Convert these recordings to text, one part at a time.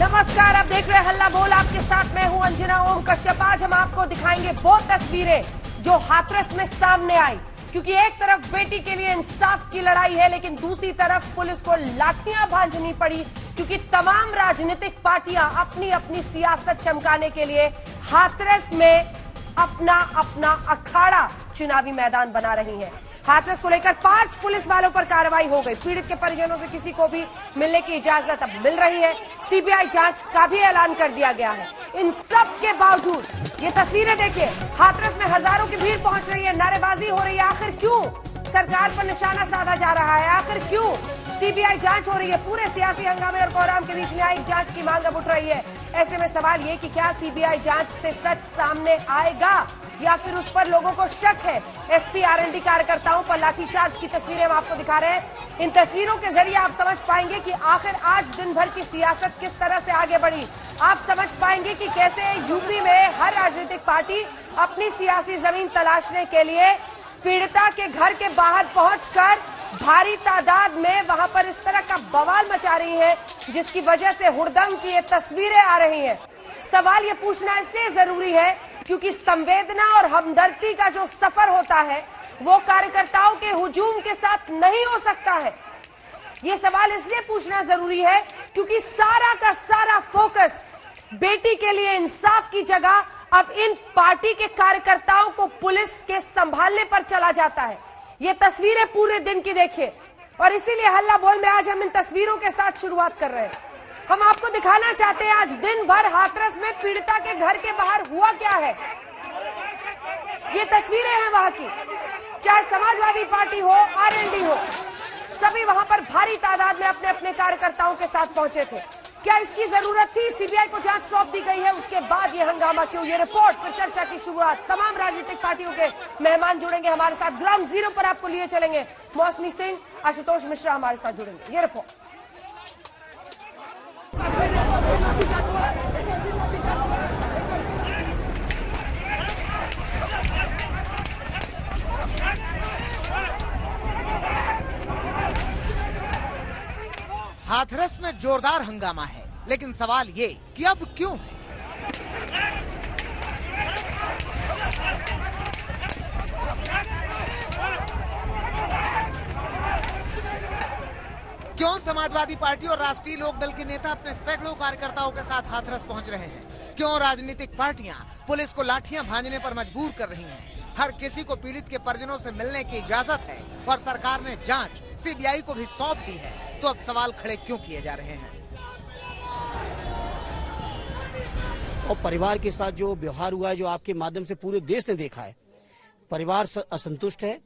नमस्कार, आप देख रहे हैं हल्ला बोल। आपके साथ मैं हूं अंजना ओम कश्यप। आज हम आपको दिखाएंगे वो तस्वीरें जो हाथरस में सामने आई, क्योंकि एक तरफ बेटी के लिए इंसाफ की लड़ाई है, लेकिन दूसरी तरफ पुलिस को लाठियां भांजनी पड़ी, क्योंकि तमाम राजनीतिक पार्टियां अपनी अपनी सियासत चमकाने के लिए हाथरस में अपना अपना अखाड़ा चुनावी मैदान बना रही हैं। हाथरस को लेकर 5 पुलिस वालों पर कार्रवाई हो गई। पीड़ित के परिजनों से किसी को भी मिलने की इजाजत अब मिल रही है। सीबीआई जांच का भी ऐलान कर दिया गया है। इन सब के बावजूद ये तस्वीरें देखिए, हाथरस में हजारों की भीड़ पहुंच रही है, नारेबाजी हो रही है। आखिर क्यों सरकार पर निशाना साधा जा रहा है? आखिर क्यों सीबीआई जांच हो रही है? पूरे सियासी हंगामे और कोहराम के बीच न्यायिक जांच की मांग अब उठ रही है। ऐसे में सवाल ये कि क्या सीबीआई जांच से सच सामने आएगा या फिर उस पर लोगों को शक है? एसपी आरएनडी कार्यकर्ताओं पर लाठीचार्ज की तस्वीरें हम आपको दिखा रहे हैं। इन तस्वीरों के जरिए आप समझ पाएंगे कि आखिर आज दिन भर की सियासत किस तरह से आगे बढ़ी। आप समझ पाएंगे कि कैसे यूपी में हर राजनीतिक पार्टी अपनी सियासी जमीन तलाशने के लिए पीड़िता के घर के बाहर पहुंचकर भारी तादाद में वहां पर इस तरह का बवाल मचा रही है, जिसकी वजह से हुड़दंग की ये तस्वीरें आ रही हैं। सवाल ये पूछना इसलिए जरूरी है क्योंकि संवेदना और हमदर्दी का जो सफर होता है वो कार्यकर्ताओं के हुजूम के साथ नहीं हो सकता है। ये सवाल इसलिए पूछना जरूरी है क्योंकि सारा का सारा फोकस बेटी के लिए इंसाफ की जगह अब इन पार्टी के कार्यकर्ताओं को पुलिस के संभालने पर चला जाता है। ये तस्वीरें पूरे दिन की देखिए, और इसीलिए हल्ला बोल में आज हम इन तस्वीरों के साथ शुरुआत कर रहे हैं। हम आपको दिखाना चाहते हैं आज दिन भर हाथरस में पीड़िता के घर के बाहर हुआ क्या है। ये तस्वीरें हैं वहां की, चाहे समाजवादी पार्टी हो, आरएनडी हो, सभी वहां पर भारी तादाद में अपने अपने कार्यकर्ताओं के साथ पहुंचे थे। क्या इसकी जरूरत थी? सीबीआई को जांच सौंप दी गई है, उसके बाद ये हंगामा क्यों? ये रिपोर्ट फिर चर्चा की शुरुआत। तमाम राजनीतिक पार्टियों के मेहमान जुड़ेंगे हमारे साथ, ग्राउंड जीरो पर आपको लिए चलेंगे। मौसमी सिंह, आशुतोष मिश्रा हमारे साथ जुड़ेंगे। ये रिपोर्ट। हाथरस में जोरदार हंगामा है, लेकिन सवाल ये कि अब क्यों है? क्यों समाजवादी पार्टी और राष्ट्रीय लोकदल के नेता अपने सैकड़ों कार्यकर्ताओं के साथ हाथरस पहुंच रहे हैं? क्यों राजनीतिक पार्टियां पुलिस को लाठियां भांजने पर मजबूर कर रही हैं? हर किसी को पीड़ित के परिजनों से मिलने की इजाजत है और सरकार ने जांच सीबीआई को भी सौंप दी है। तो अब सवाल खड़े क्यों किए जा रहे हैं? और परिवार के साथ जो व्यवहार हुआ है, जो आपके माध्यम से पूरे देश ने देखा है, परिवार असंतुष्ट है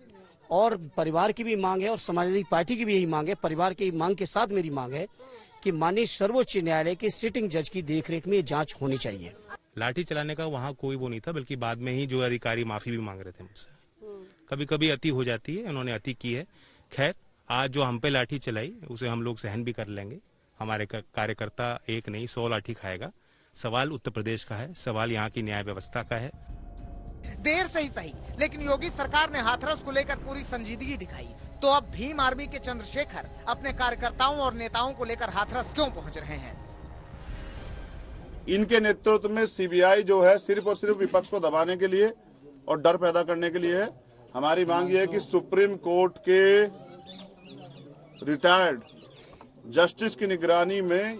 और परिवार की भी मांग है और समाजवादी पार्टी की भी यही मांग है। परिवार की मांग के साथ मेरी मांग है कि माननीय सर्वोच्च न्यायालय के सिटिंग जज की देखरेख में जांच होनी चाहिए। लाठी चलाने का वहाँ कोई वो नहीं था, बल्कि बाद में ही जो अधिकारी माफी भी मांग रहे थे मुझसे। कभी कभी अति हो जाती है, उन्होंने अति की है। खैर, आज जो हम पे लाठी चलाई उसे हम लोग सहन भी कर लेंगे। हमारे कार्यकर्ता एक नहीं 100 लाठी खाएगा। सवाल उत्तर प्रदेश का है, सवाल यहाँ की न्याय व्यवस्था का है। देर से ही सही, लेकिन योगी सरकार ने हाथरस को लेकर पूरी संजीदगी दिखाई। तो अब भीम आर्मी के चंद्रशेखर अपने कार्यकर्ताओं और नेताओं को लेकर हाथरस क्यों पहुंच रहे हैं? इनके नेतृत्व में सीबीआई जो है सिर्फ और सिर्फ विपक्ष को दबाने के लिए और डर पैदा करने के लिए है। हमारी मांग ये है कि सुप्रीम कोर्ट के रिटायर्ड जस्टिस की निगरानी में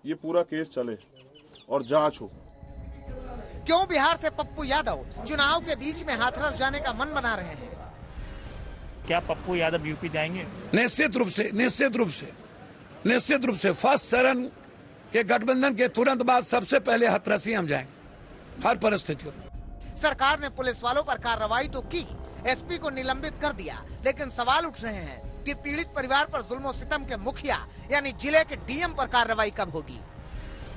ये पूरा केस चले और जांच हो। क्यों बिहार से पप्पू यादव चुनाव के बीच में हाथरस जाने का मन बना रहे हैं? क्या पप्पू यादव यूपी जाएंगे? निश्चित रूप से फर्स्ट चरण के गठबंधन के तुरंत बाद सबसे पहले हाथरस ही हम जाएंगे, हर परिस्थितियों। सरकार ने पुलिस वालों पर कार्रवाई तो की, एसपी को निलंबित कर दिया, लेकिन सवाल उठ रहे हैं कि पीड़ित परिवार पर जुल्म और सितम के मुखिया यानी जिले के डीएम पर कार्रवाई कब होगी?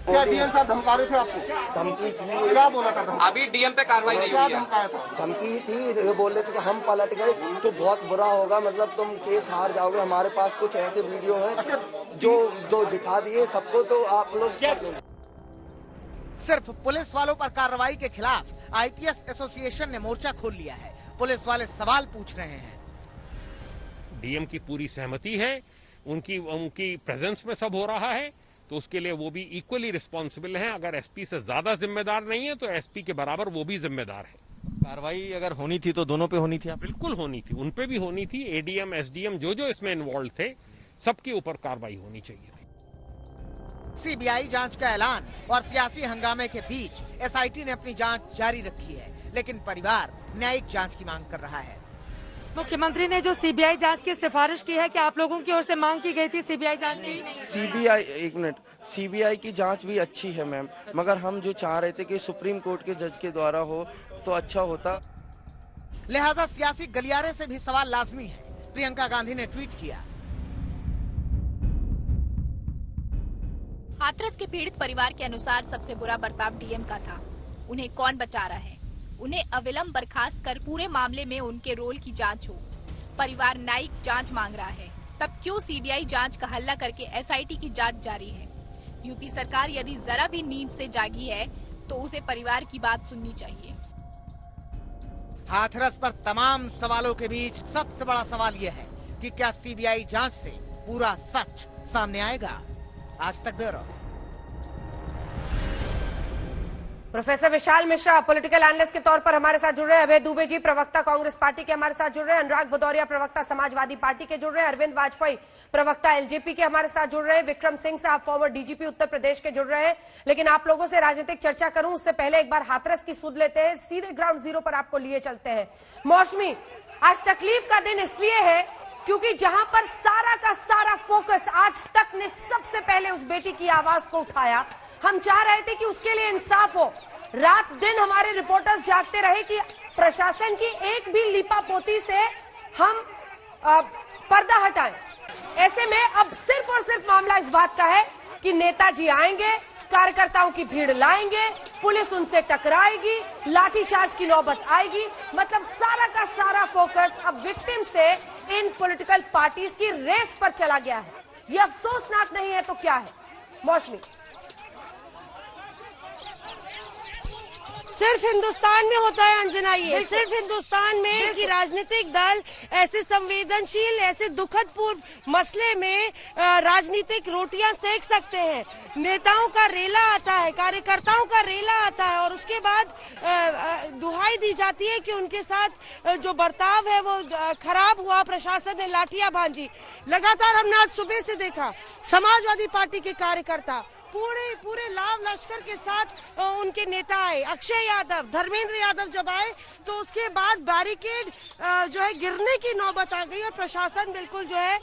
क्या डीएम साहब धमका रहे थे आपको? धमकी थी, क्या बोला था? अभी डीएम पे कार्रवाई नहीं हुई है। धमकी थी, ये बोल रहे थे कि हम पलट गए तो बहुत बुरा होगा, मतलब तुम केस हार जाओगे। हमारे पास कुछ ऐसे वीडियो हैं जो दिखा दिए सबको, तो आप लोग सिर्फ पुलिस वालों पर कार्रवाई के खिलाफ आईपीएस एसोसिएशन ने मोर्चा खोल लिया है। पुलिस वाले सवाल पूछ रहे हैं। डीएम की पूरी सहमति है, उनकी प्रेजेंस में सब हो रहा है तो उसके लिए वो भी इक्वली रिस्पॉन्सिबल हैं। अगर एसपी से ज्यादा जिम्मेदार नहीं है तो एसपी के बराबर वो भी जिम्मेदार है। कार्रवाई अगर होनी थी तो दोनों पे होनी थी। बिल्कुल होनी थी, उन पे भी होनी थी। एडीएम एसडीएम जो इसमें इन्वॉल्व थे सबके ऊपर कार्रवाई होनी चाहिए थी। सीबीआई जांच का ऐलान और सियासी हंगामे के बीच एसआईटी ने अपनी जांच जारी रखी है, लेकिन परिवार न्यायिक जांच की मांग कर रहा है। मुख्यमंत्री ने जो सीबीआई जांच की सिफारिश की है, क्या आप लोगों की ओर से मांग की गई थी सीबीआई जांच की? सीबीआई की जांच भी अच्छी है मैम, मगर हम जो चाह रहे थे कि सुप्रीम कोर्ट के जज के द्वारा हो तो अच्छा होता। लिहाजा सियासी गलियारे से भी सवाल लाजमी है। प्रियंका गांधी ने ट्वीट किया, हाथरस के पीड़ित परिवार के अनुसार सबसे बुरा बर्ताव डीएम का था। उन्हें कौन बचा रहा है? उन्हें अविलंब बर्खास्त कर पूरे मामले में उनके रोल की जांच हो। परिवार न्यायिक जांच मांग रहा है, तब क्यों सीबीआई जांच का हल्ला करके एसआईटी की जांच जारी है? यूपी सरकार यदि जरा भी नींद से जागी है तो उसे परिवार की बात सुननी चाहिए। हाथरस पर तमाम सवालों के बीच सबसे बड़ा सवाल यह है कि क्या सीबीआई जांच से पूरा सच सामने आएगा? आज तक bureau. Professor Vishal Mishra political analyst के तौर पर हमारे साथ जुड़ रहे हैं। अभय दुबे जी प्रवक्ता कांग्रेस पार्टी के हमारे साथ जुड़ रहे हैं। अनुराग भदौरिया प्रवक्ता समाजवादी पार्टी के जुड़ रहे हैं। अरविंद वाजपेयी प्रवक्ता एलजेपी के हमारे साथ जुड़ रहे हैं। विक्रम सिंह साहब फॉर्मर डीजीपी उत्तर प्रदेश के जुड़ रहे हैं। लेकिन आप लोगों से राजनीतिक चर्चा करूं उससे पहले एक बार हाथरस की सुध लेते हैं, सीधे ग्राउंड जीरो पर आपको लिए चलते हैं। मौसमी, आज तकलीफ का दिन इसलिए है क्योंकि जहां पर सारा का सारा फोकस आज तक ने सबसे पहले उस बेटी की आवाज को उठाया, हम चाह रहे थे कि उसके लिए इंसाफ हो। रात दिन हमारे रिपोर्टर्स जागते रहे कि प्रशासन की एक भी लीपापोती से हम पर्दा हटाएं। ऐसे में अब सिर्फ और सिर्फ मामला इस बात का है कि नेताजी आएंगे, कार्यकर्ताओं की भीड़ लाएंगे, पुलिस उनसे टकराएगी, लाठीचार्ज की नौबत आएगी। मतलब सारा का सारा फोकस अब विक्टिम से इन पॉलिटिकल पार्टीज की रेस पर चला गया है। ये अफसोसनाक नहीं है तो क्या है? मौसमी, सिर्फ हिंदुस्तान में होता है अंजना, ये सिर्फ हिंदुस्तान में कि राजनीतिक दल ऐसे संवेदनशील, ऐसे दुखद पूर्व मसले में राजनीतिक रोटियां सेक सकते हैं। नेताओं का रेला आता है, कार्यकर्ताओं का रेला आता है और उसके बाद दुहाई दी जाती है कि उनके साथ जो बर्ताव है वो खराब हुआ, प्रशासन ने लाठियां भांजी। लगातार हमने आज सुबह से देखा समाजवादी पार्टी के कार्यकर्ता पूरे लाव लश्कर के साथ उनके नेता आए। अक्षय यादव, धर्मेंद्र यादव जब आए तो उसके बाद बैरिकेड जो है गिरने की नौबत आ गई और प्रशासन बिल्कुल जो है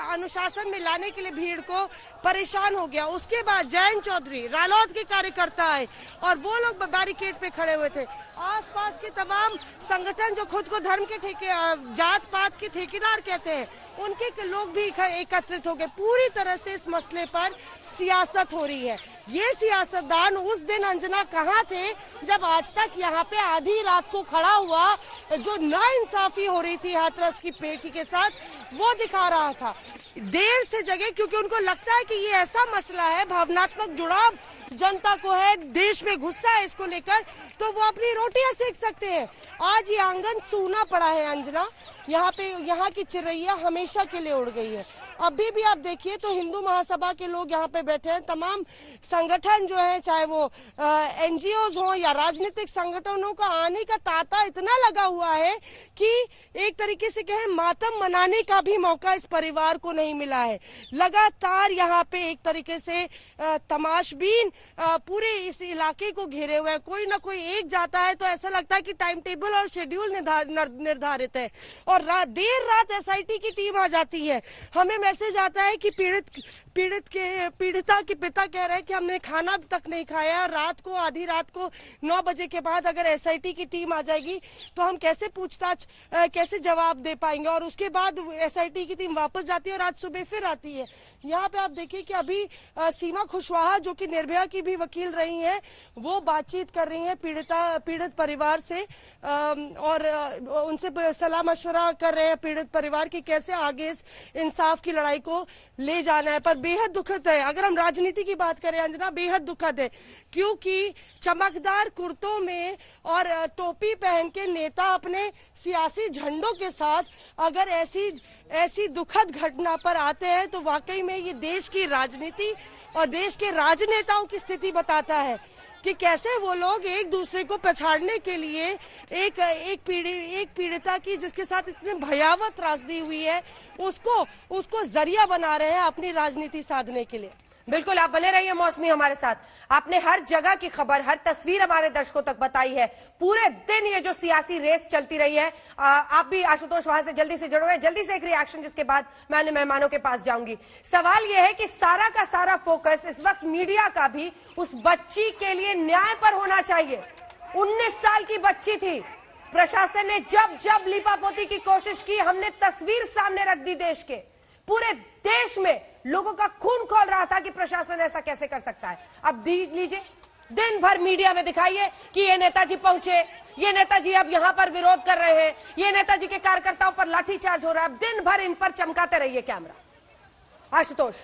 अनुशासन में लाने के लिए भीड़ को परेशान हो गया। उसके बाद जयंत चौधरी, रालोद के कार्यकर्ता आए और वो लोग बैरिकेड पे खड़े हुए थे। आसपास के तमाम संगठन जो खुद को धर्म के जात पात के ठेकेदार कहते हैं, उनके लोग भी एकत्रित हो गए। पूरी तरह से इस मसले पर सियासत हो रही है। ये सियासतदान उस दिन अंजना कहाँ थे जब आज तक यहाँ पे आधी रात को खड़ा हुआ जो नाइंसाफी हो रही थी हाथरस की बेटी के साथ, वो दिखा रहा था। देर से जगे क्योंकि उनको लगता है कि ये ऐसा मसला है, भावनात्मक जुड़ाव जनता को है, देश में गुस्सा है इसको लेकर, तो वो अपनी रोटियां सेक सकते हैं। आज ये आंगन सूना पड़ा है अंजना, यहाँ की चिरैया हमेशा के लिए उड़ गई है। अभी भी आप देखिए तो हिंदू महासभा के लोग यहाँ पे बैठे हैं, तमाम संगठन जो है, चाहे वो एनजीओज हो या राजनीतिक संगठनों का आने का तांता इतना लगा हुआ है कि एक तरीके से कहें मातम मनाने का भी मौका इस परिवार को नहीं मिला है। लगातार यहाँ पे एक तरीके से तमाशबीन पूरे इस इलाके को घेरे हुए हैं। कोई ना कोई एक जाता है तो ऐसा लगता है कि टाइम टेबल और शेड्यूल निर्धारित है और देर रात एसआईटी की टीम आ जाती है। हमें मैसेज आता है कि पीड़िता के पिता कह रहे हैं कि हमने खाना तक नहीं खाया। रात को, आधी रात को 9 बजे के बाद अगर एसआईटी की टीम आ जाएगी तो हम कैसे पूछताछ, कैसे जवाब दे पाएंगे। और उसके बाद एसआईटी की टीम वापस जाती है और आज सुबह फिर आती है। यहाँ पे आप देखिए कि अभी सीमा खुशवाहा जो कि निर्भया की भी वकील रही हैं, वो बातचीत कर रही हैं पीड़ित परिवार से और उनसे सलाह मशवरा कर रहे हैं पीड़ित परिवार की कैसे आगे इस इंसाफ की लड़ाई को ले जाना है। पर बेहद दुखद है, अगर हम राजनीति की बात करें अंजना, बेहद दुखद है क्योंकि चमकदार कुर्तों में और टोपी पहन के नेता अपने सियासी झंडों के साथ अगर ऐसी दुखद घटना पर आते हैं तो वाकई में हैं, ये देश की राजनीति और देश के राजनेताओं की स्थिति बताता है कि कैसे वो लोग एक दूसरे को पछाड़ने के लिए एक पीड़िता की जिसके साथ इतने भयावह त्रासदी हुई है उसको जरिया बना रहे हैं अपनी राजनीति साधने के लिए। बिल्कुल, आप बने रहिए मौसमी हमारे साथ। आपने हर जगह की खबर, हर तस्वीर हमारे दर्शकों तक बताई है। पूरे दिन ये जो सियासी रेस चलती रही है, आप भी आशुतोष वहां से जल्दी से जुड़े हुए, जल्दी से एक रिएक्शन, जिसके बाद मैं अन्य मेहमानों के पास जाऊंगी। सवाल यह है कि सारा का सारा फोकस इस वक्त मीडिया का भी उस बच्ची के लिए न्याय पर होना चाहिए। 19 साल की बच्ची थी। प्रशासन ने जब जब लीपापोती की कोशिश की, हमने तस्वीर सामने रख दी देश के। पूरे देश में लोगों का खून खौल रहा था कि प्रशासन ऐसा कैसे कर सकता है। अब देख लीजिए, दिन भर मीडिया में दिखाइए कि ये नेताजी पहुंचे, ये नेताजी अब यहां पर विरोध कर रहे हैं, ये नेताजी के कार्यकर्ताओं पर लाठीचार्ज हो रहा है। अब दिन भर इन पर चमकाते रहिए कैमरा। आशुतोष,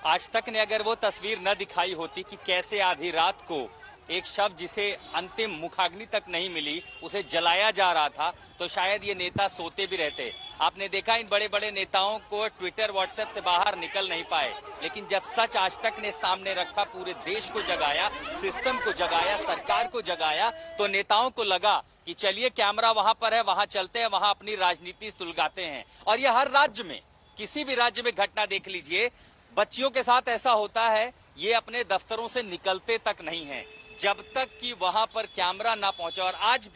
आज तक ने अगर वो तस्वीर न दिखाई होती कि कैसे आधी रात को एक शव जिसे अंतिम मुखाग्नि तक नहीं मिली उसे जलाया जा रहा था, तो शायद ये नेता सोते भी रहते। आपने देखा इन बड़े बड़े नेताओं को ट्विटर व्हाट्सएप से बाहर निकल नहीं पाए, लेकिन जब सच आज तक ने सामने रखा, पूरे देश को जगाया, सिस्टम को जगाया, सरकार को जगाया, तो नेताओं को लगा कि चलिए कैमरा वहां पर है, वहां चलते हैं, वहां अपनी राजनीति सुलगाते हैं। और ये हर राज्य में, किसी भी राज्य में घटना देख लीजिए, बच्चियों के साथ ऐसा होता है। ये अपने दफ्तरों से निकलते तक नहीं है जब तक कि वहां पर कैमरा ना पहुंचा। और आज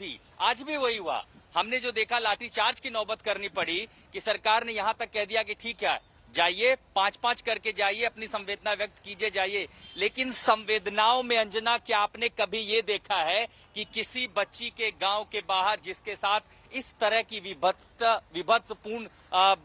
भी वही हुआ। हमने जो देखा, लाठीचार्ज की नौबत करनी पड़ी कि सरकार ने यहां तक कह दिया कि ठीक है, जाइए, 5-5 करके जाइए, अपनी संवेदना व्यक्त कीजिए, जाइए। लेकिन संवेदनाओं में अंजना, क्या आपने कभी ये देखा है कि किसी बच्ची के गांव के बाहर जिसके साथ इस तरह की विभत्सपूर्ण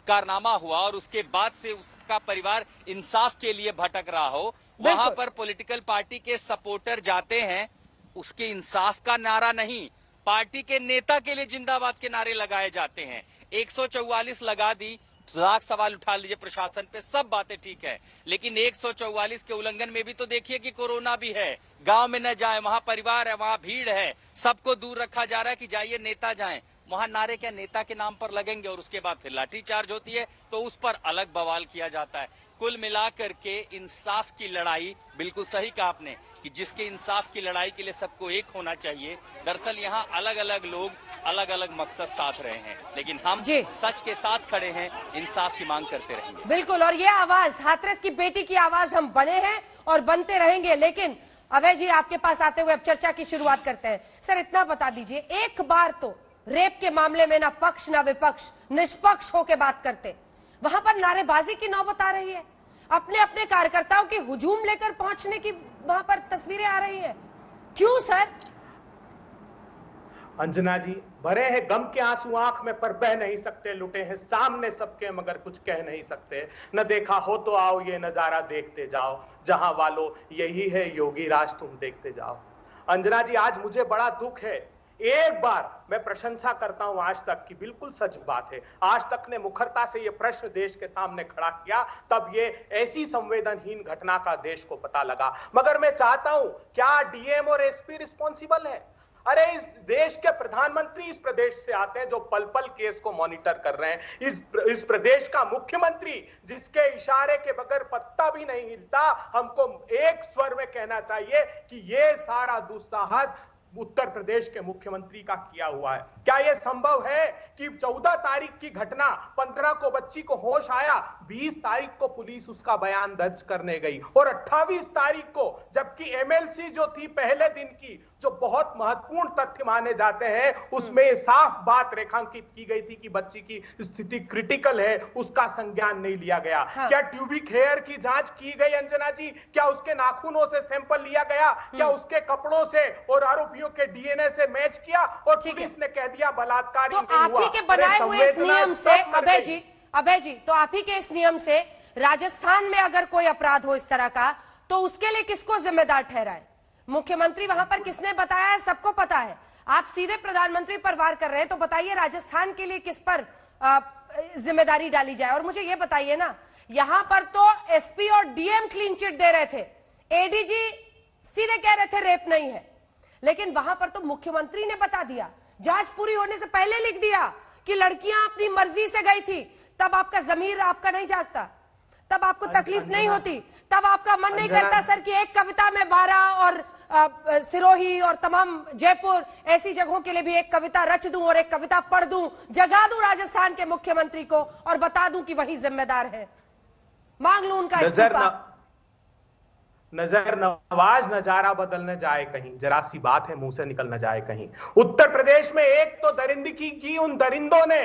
कारनामा हुआ और उसके बाद से उसका परिवार इंसाफ के लिए भटक रहा हो, वहां पर पॉलिटिकल पार्टी के सपोर्टर जाते हैं, उसके इंसाफ का नारा नहीं, पार्टी के नेता के लिए जिंदाबाद के नारे लगाए जाते हैं। 144 लगा दी, लाख सवाल उठा लीजिए प्रशासन पे, सब बातें ठीक है, लेकिन 144 के उल्लंघन में भी तो देखिए कि कोरोना भी है, गांव में न जाए, वहां परिवार है, वहां भीड़ है, सबको दूर रखा जा रहा है कि जाइए नेता जाएं। वहां नारे क्या नेता के नाम पर लगेंगे और उसके बाद फिर लाठीचार्ज होती है, तो उस पर अलग बवाल किया जाता है। कुल मिलाकर के इंसाफ की लड़ाई, बिल्कुल सही कहा आपने कि जिसके इंसाफ की लड़ाई के लिए सबको एक होना चाहिए। दरअसल यहाँ अलग अलग लोग अलग अलग मकसद साथ रहे हैं, लेकिन हम सच के साथ खड़े हैं, इंसाफ की मांग करते रहेंगे। बिल्कुल, और ये आवाज, हाथरस की बेटी की आवाज हम बने हैं और बनते रहेंगे। लेकिन अभय जी, आपके पास आते हुए अब चर्चा की शुरुआत करते हैं। सर, इतना बता दीजिए, एक बार तो रेप के मामले में ना पक्ष ना विपक्ष निष्पक्ष होकर बात करते, वहां पर नारेबाजी की नौबत आ रही है, अपने अपने कार्यकर्ताओं की हुजूम लेकर पहुंचने की वहां पर तस्वीरें आ रही है। क्यों सर? अंजना जी, भरे हैं गम के आंसू आंख में पर बह नहीं सकते, लुटे हैं सामने सबके मगर कुछ कह नहीं सकते। न देखा हो तो आओ ये नजारा देखते जाओ, जहां वालों यही है योगी राज तुम देखते जाओ। अंजना जी, आज मुझे बड़ा दुख है। एक बार मैं प्रशंसा करता हूं आज तक की, बिल्कुल सच बात है, आज तक ने मुखरता से ये प्रश्न देश के सामने खड़ा किया, तब ये ऐसी संवेदनहीन घटना का देश को पता लगा। मगर मैं चाहता हूं, क्या डीएम और एसपी रिस्पॉन्सिबल है? अरे इस देश के प्रधानमंत्री इस प्रदेश से आते हैं जो पल पल केस को मॉनिटर कर रहे हैं। इस प्रदेश का मुख्यमंत्री जिसके इशारे के बगैर पत्ता भी नहीं हिलता, हमको एक स्वर में कहना चाहिए कि ये सारा दुस्साहस उत्तर प्रदेश के मुख्यमंत्री का किया हुआ है। क्या यह संभव है कि 14 तारीख की घटना, 15 को बच्ची को होश आया, 20 तारीख को पुलिस उसका बयान दर्ज करने गई और 28 तारीख को, जबकि एमएलसी जो थी पहले दिन की, जो बहुत महत्वपूर्ण तथ्य माने जाते हैं, उसमें साफ बात रेखांकित की गई थी कि बच्ची की स्थिति क्रिटिकल है, उसका संज्ञान नहीं लिया गया। हाँ। क्या ट्यूबिक हेयर की जांच की गई अंजना जी? क्या उसके नाखूनों से सैंपल लिया गया? क्या उसके कपड़ों से और आरोपियों के डीएनए से मैच किया और पुलिस ने कह दिया बलात्कार तो आप ही के बनाए हुए इस नियम से, अभय जी, तो आप ही के इस नियम से राजस्थान में अगर कोई अपराध हो इस तरह का, तो उसके लिए किसको जिम्मेदार ठहराए? मुख्यमंत्री वहां पर किसने बताया है? सबको पता है। आप सीधे प्रधानमंत्री पर वार कर रहे हैं, तो बताइए राजस्थान के लिए किस पर जिम्मेदारी डाली जाए? और मुझे ये बताइए ना, यहां पर तो एसपी और डीएम क्लीन चिट दे रहे थे, एडीजी सीधे कह रहे थे रेप नहीं है, लेकिन वहां पर तो मुख्यमंत्री ने बता दिया, जांच पूरी होने से पहले लिख दिया कि लड़कियां अपनी मर्जी से गई थी, तब आपका जमीर आपका नहीं जागता, तब आपको तकलीफ नहीं होती, तब आपका मन नहीं करता सर कि एक कविता में बारा और सिरोही और तमाम जयपुर ऐसी जगहों के लिए भी एक कविता रच दूं और एक कविता पढ़ दूं, जगा दूं राजस्थान के मुख्यमंत्री को और बता दूं कि वही जिम्मेदार है, मांग लूं उनका इस्तीफा। नजर नवाज नजारा बदलने जाए कहीं, जरा सी बात है मुंह से निकल न जाए कहीं। उत्तर प्रदेश में एक तो दरिंदगी की उन दरिंदों ने,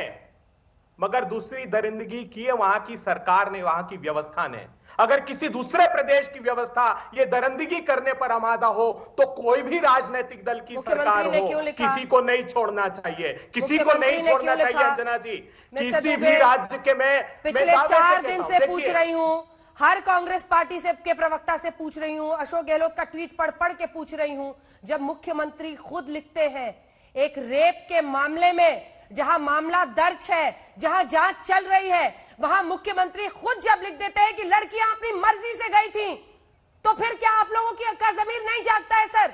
मगर दूसरी दरिंदगी की है वहां की सरकार ने, वहां की व्यवस्था ने। अगर किसी दूसरे प्रदेश की व्यवस्था ये दरिंदगी करने पर आमादा हो तो कोई भी राजनीतिक दल की सरकार हो, किसी को नहीं छोड़ना चाहिए, किसी को नहीं छोड़ना चाहिए। अंजना जी, किसी भी राज्य के पिछले 4 दिन से पूछ रही हूँ, हर कांग्रेस पार्टी से के प्रवक्ता से पूछ रही हूँ, अशोक गहलोत का ट्वीट पढ़ पढ़ के पूछ रही हूँ, जब मुख्यमंत्री खुद लिखते हैं एक रेप के मामले में जहां मामला दर्ज है, जहां जांच चल रही है, वहां मुख्यमंत्री खुद जब लिख देते हैं कि लड़कियां अपनी मर्जी से गई थी, तो फिर क्या आप लोगों की का जमीर नहीं जागता है सर?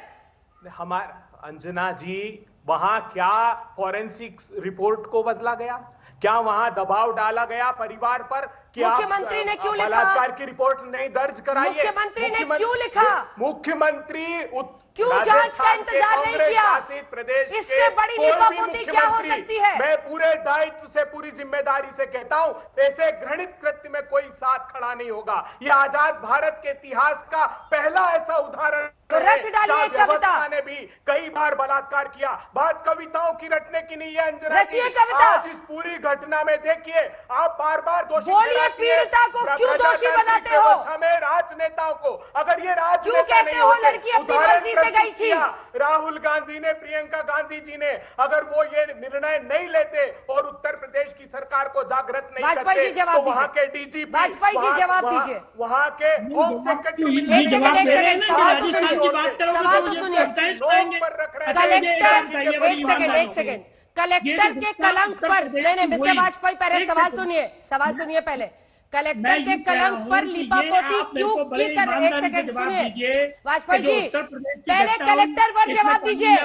हमारा अंजना जी, वहां क्या फॉरेंसिक रिपोर्ट को बदला गया? क्या वहां दबाव डाला गया परिवार पर कि मुख्यमंत्री ने क्यों लिखा? बलात्कार की रिपोर्ट नहीं दर्ज कराई? मुख्यमंत्री ने क्यों लिखा? मुख्यमंत्री क्यों जांच का इंतजार नहीं किया? प्रदेश इससे बड़ी लीपापोती क्या हो सकती है? मैं पूरे दायित्व से, पूरी जिम्मेदारी से कहता हूं, ऐसे घृणित कृत्य में कोई साथ खड़ा नहीं होगा। ये आजाद भारत के इतिहास का पहला ऐसा उदाहरण तो रच डालिए कविता। ने भी कई बार बलात्कार किया। बात कविताओं की रटने की नहीं है अंजना जी। कविता। आज इस पूरी घटना में देखिए, आप बार बार दोषी बोलिए, पीड़िता को क्यों दोषी बनाते हो? हमें राजनेताओं को, अगर ये क्यों कहते हो लड़की अपनी मर्जी से गई थी? राहुल गांधी ने, प्रियंका गांधी जी ने, अगर वो ये निर्णय नहीं लेते और उत्तर प्रदेश की सरकार को जागृत नहीं करते, तो वहाँ के डीजीपी, वाजपेयी जी जवाब दीजिए, वहाँ के होम सेक्रेटरी सवाल तो सुनिए। एक सेकेंड कलेक्टर के कलंक पर, नहीं मिस्टर वाजपेयी पहले सवाल सुनिए पहले। कलेक्टर के कलंक पर लीपापोती क्यों की कर रहे? एक सेकंड सुनिए वाजपेयी जी, पहले कलेक्टर पर जवाब दीजिए।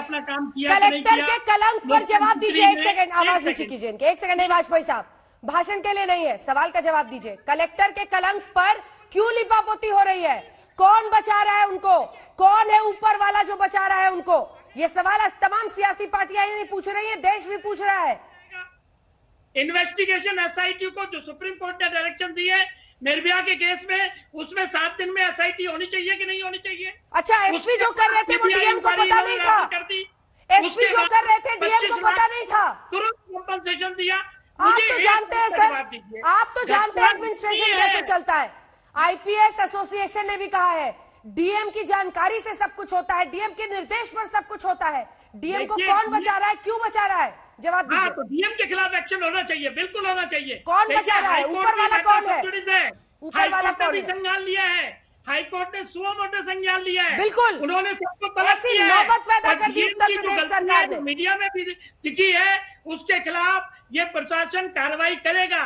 कलेक्टर के कलंक पर जवाब दीजिए। एक सेकंड आवाज नीचे कीजिए इनके। एक सेकंड नहीं वाजपेयी साहब, भाषण के लिए नहीं है, सवाल का जवाब दीजिए। कलेक्टर के कलंक पर क्यों लीपापोती हो रही है? कौन बचा रहा है उनको? कौन है ऊपर वाला जो बचा रहा है उनको? ये सवाल आज तमाम सियासी पार्टियां ही नहीं पूछ रही है, देश भी पूछ रहा है। इन्वेस्टिगेशन एसआईटी को जो सुप्रीम कोर्ट ने डायरेक्शन दी है निर्भया के केस में, उसमें 7 दिन में एसआईटी होनी चाहिए कि नहीं होनी चाहिए? अच्छा, एसपी जो कर रहे थे वो डीएम को पता नहीं था? एसपी जो कर रहे थे डीएम को पता नहीं था? तुरंत कंपनसेशन दिया। आप तो जानते हैं सर, आप तो जानते हैं एडमिनिस्ट्रेशन कैसे चलता है। आईपीएस एसोसिएशन ने भी कहा है डीएम की जानकारी से सब कुछ होता है, डीएम के निर्देश पर सब कुछ होता है। डीएम को कौन बचा रहा है, क्यों बचा रहा है? जवाब दीजिए। तो डीएम के खिलाफ एक्शन होना चाहिए, बिल्कुल होना चाहिए। कौन बचा रहा है? ऊपर वाला कौन है? ऊपर वाला कौन है? संज्ञान लिया है हाईकोर्ट ने, सुओ मोटो संज्ञान लिया है। बिल्कुल, उन्होंने सबको तलब किया है। नौबत पैदा कर दी उत्तर प्रदेश सरकार ने, मीडिया में भी दिखी है, उसके खिलाफ ये प्रशासन कार्रवाई करेगा,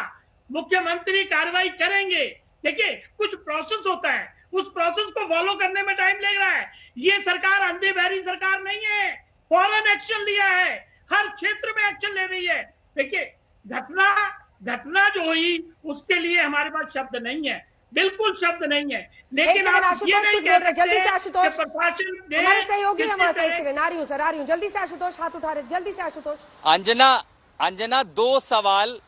मुख्यमंत्री कार्रवाई करेंगे। देखिए कुछ प्रोसेस होता है, उस प्रोसेस को फॉलो करने में टाइम लग रहा है। ये सरकार अंधे बहरी सरकार नहीं है, फौरन एक्शन लिया है, हर क्षेत्र में एक्शन ले रही है। देखिए घटना जो हुई उसके लिए हमारे पास शब्द नहीं है, बिल्कुल शब्द नहीं है। लेकिन आप ये नहीं कह सकते जल्दी से आशुतोष, प्रशासन हमारे सहयोगी हैं वहां से। एक सेकंड, आ रही हूँ जल्दी से आशुतोष हाथ उठा रहे, जल्दी से आशुतोष। अंजना 2 सवाल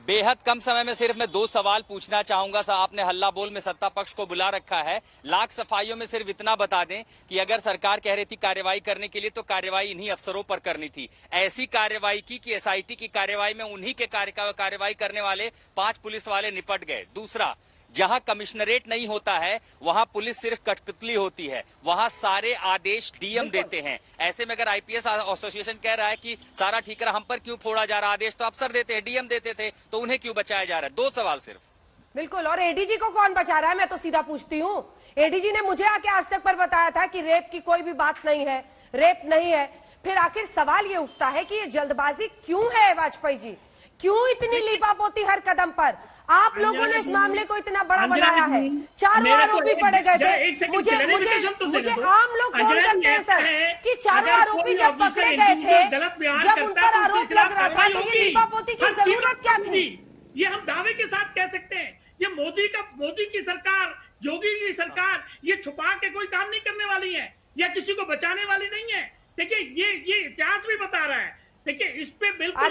बेहद कम समय में, सिर्फ मैं 2 सवाल पूछना चाहूंगा। आपने हल्ला बोल में सत्ता पक्ष को बुला रखा है, लाख सफाइयों में सिर्फ इतना बता दें कि अगर सरकार कह रही थी कार्रवाई करने के लिए, तो कार्रवाई इन्हीं अफसरों पर करनी थी। ऐसी कार्रवाई की कि एसआईटी की कार्रवाई में उन्हीं के कार्रवाई करने वाले 5 पुलिस वाले निपट गए। दूसरा, जहां कमिश्नरेट नहीं होता है वहां पुलिस सिर्फ कठपुतली होती है, वहां सारे आदेश डीएम देते हैं। ऐसे में अगर आईपीएस एसोसिएशन कह रहा है कि सारा ठीकरा हम पर क्यों फोड़ा जा रहा, आदेश तो अफसर देते हैं, डीएम देते थे, तो उन्हें क्यों बचाया जा रहा है? 2 सवाल सिर्फ। बिल्कुल, और एडीजी को कौन बचा रहा है? मैं तो सीधा पूछती हूँ। एडीजी ने मुझे आके आज तक पर बताया था कि रेप की कोई भी बात नहीं है, रेप नहीं है। फिर आखिर सवाल ये उठता है कि ये जल्दबाजी क्यों है वाजपेयी जी? क्यों इतनी लीपापोती हर कदम पर? आप लोगों ने इस मामले को इतना बड़ा बनाया है, 4 आरोपी पड़े गए थे। मुझे आम लोग फोन करते हैं सर कि 4 आरोपी जब पकड़े गए थे, जब उन पर आरोप लग रहा था, तो ये लीपापोती की जरूरत क्या थी? ये हम दावे के साथ कह सकते हैं। ये मोदी की सरकार, योगी की सरकार ये छुपा के कोई काम नहीं करने वाली है या किसी को बचाने वाली नहीं है। देखिए ये इतिहास भी बता रहा है। देखिए इस पे बिल्कुल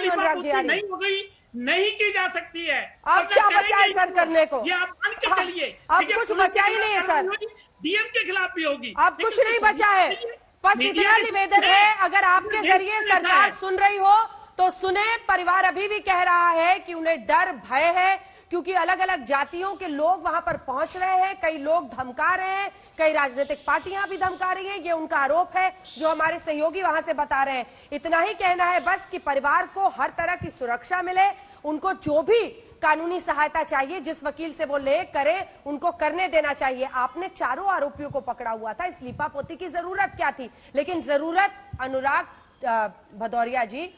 नहीं हो गई, नहीं की जा सकती है। अब क्या बचा है सर करने को? ये आप मान के चलिए, अब कुछ बचा ही नहीं है सर। डीएम के खिलाफ भी होगी, अब कुछ नहीं बचा है। बस इतना निवेदन है, अगर आपके जरिए सरकार सुन रही हो तो सुने। परिवार अभी भी कह रहा है कि उन्हें डर भय है, क्योंकि अलग अलग जातियों के लोग वहां पर पहुंच रहे हैं। कई लोग धमका रहे हैं, कई राजनीतिक पार्टियां भी धमका रही हैं। ये उनका आरोप है जो हमारे सहयोगी वहां से बता रहे हैं। इतना ही कहना है बस कि परिवार को हर तरह की सुरक्षा मिले, उनको जो भी कानूनी सहायता चाहिए, जिस वकील से वो ले करे, उनको करने देना चाहिए। आपने चारों आरोपियों को पकड़ा हुआ था, इस लीपापोती की जरूरत क्या थी? लेकिन जरूरत अनुराग भदौरिया जी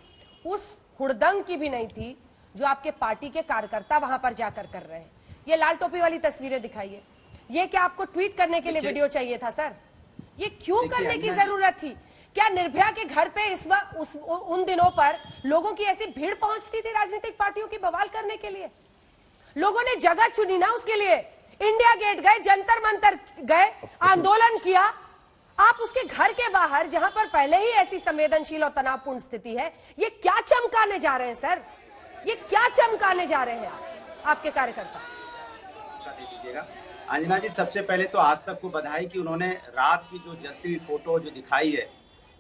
उस हुड़दंग की भी नहीं थी जो आपके पार्टी के कार्यकर्ता वहां पर जाकर कर रहे हैं। ये लाल टोपी वाली तस्वीरें दिखाइए। ये क्या आपको ट्वीट करने के लिए वीडियो चाहिए था सर? ये क्यों करने की जरूरत थी? क्या निर्भया के घर पे इस वक्त उन दिनों पर लोगों की ऐसी भीड़ पहुंचती थी राजनीतिक पार्टियों की बवाल करने के लिए? लोगों ने जगह चुनी ना उसके लिए। इंडिया गेट गए, जंतर मंतर गए, आंदोलन किया। आप उसके घर के बाहर, जहां पर पहले ही ऐसी संवेदनशील और तनावपूर्ण स्थिति है, ये क्या चमकाने जा रहे हैं सर? ये क्या चमकाने जा रहे हैं आपके कार्यकर्ता? अंजना जी, सबसे पहले तो आज तक को बधाई कि उन्होंने रात की जो जलती हुई फोटो जो दिखाई है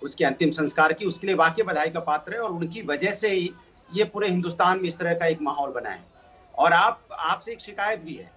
उसके अंतिम संस्कार की, उसके लिए वाकई बधाई का पात्र है। और उनकी वजह से ही ये पूरे हिंदुस्तान में इस तरह का एक माहौल बना है। और आपसे एक शिकायत भी है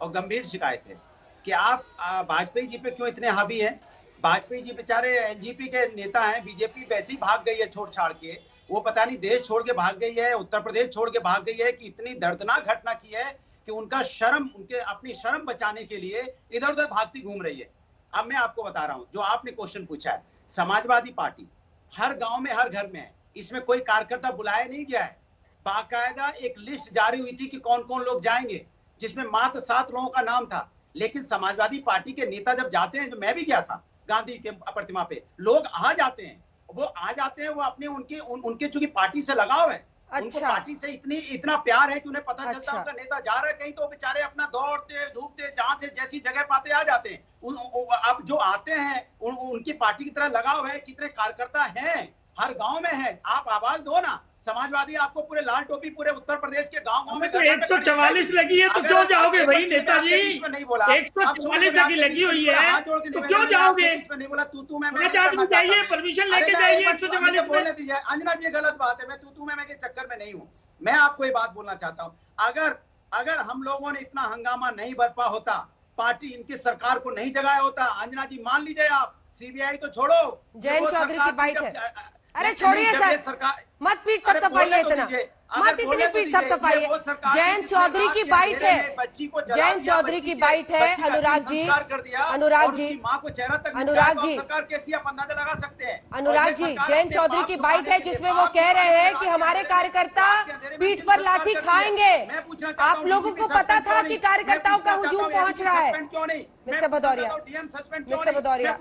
और गंभीर शिकायत है कि आप वाजपेयी जी पे क्यों इतने हावी हैं। वाजपेयी जी बेचारे एलजेपी के नेता हैं, बीजेपी वैसे ही भाग गई है छोड़ छाड़ के। वो पता नहीं देश छोड़ के भाग गई है, उत्तर प्रदेश छोड़ के भाग गई है कि इतनी दर्दनाक घटना की है कि उनके अपनी शर्म बचाने के लिए इधर उधर भागती घूम रही है। अब मैं आपको बता रहा हूं, जो आपने क्वेश्चन पूछा है, समाजवादी पार्टी हर गांव में हर घर में है। इसमें कोई कार्यकर्ता बुलाया नहीं गया है। बाकायदा एक लिस्ट जारी हुई थी कि कौन कौन लोग जाएंगे, जिसमें मात्र 7 लोगों का नाम था। लेकिन समाजवादी पार्टी के नेता जब जाते हैं, जो मैं भी गया था गांधी के प्रतिमा पे, लोग आ जाते हैं, वो अपने उनके चूंकि पार्टी से लगाव है। उनको पार्टी से इतना प्यार है कि उन्हें पता चलता है उनका नेता जा रहा है कहीं, तो बेचारे अपना दौड़ते धूपते जहां से जैसी जगह पाते आ जाते हैं। अब जो आते हैं उनकी पार्टी की तरह लगाव है। कितने कार्यकर्ता हैं, हर गांव में है। आप आवाज दो ना। समाजवादी आपको पूरे लाल टोपी पूरे उत्तर प्रदेश के गांव में तो 144 लगी है, तो क्यों जाओगे भाई नेताजी? 144 अभी लगी हुई है, तो क्यों जाओगे? नहीं बोला तू मैं चाहिए, परमिशन लेके जाइए 144 बोलने दीजिए। अंजना जी, गलत बात है। मैं तू मैं के चक्कर में नहीं हूँ। मैं आपको ये बात बोलना चाहता हूँ, अगर हम लोगों ने इतना हंगामा नहीं बरपा होता, पार्टी इनकी सरकार को नहीं जगाया होता, अंजना जी मान लीजिए आप, सीबीआई तो छोड़ो, जयंत चौधरी की बाइट है। अरे छोड़िए सर, मत पीट थपथपाइए इतना, मत इतनी पीट थपथपाइए। जयंत चौधरी की बाइट है, जयंत चौधरी की बाइट है। अनुराग जी, अनुराग जी, अनुराग जी, अनुराग जी, जयंत चौधरी की बाइट है जिसमें वो कह रहे हैं कि हमारे कार्यकर्ता पीठ पर लाठी खाएंगे। आप लोगों को पता था कि कार्यकर्ताओं का हुजूम पहुंच रहा है। Mister Bhadauria, mister Bhadauria,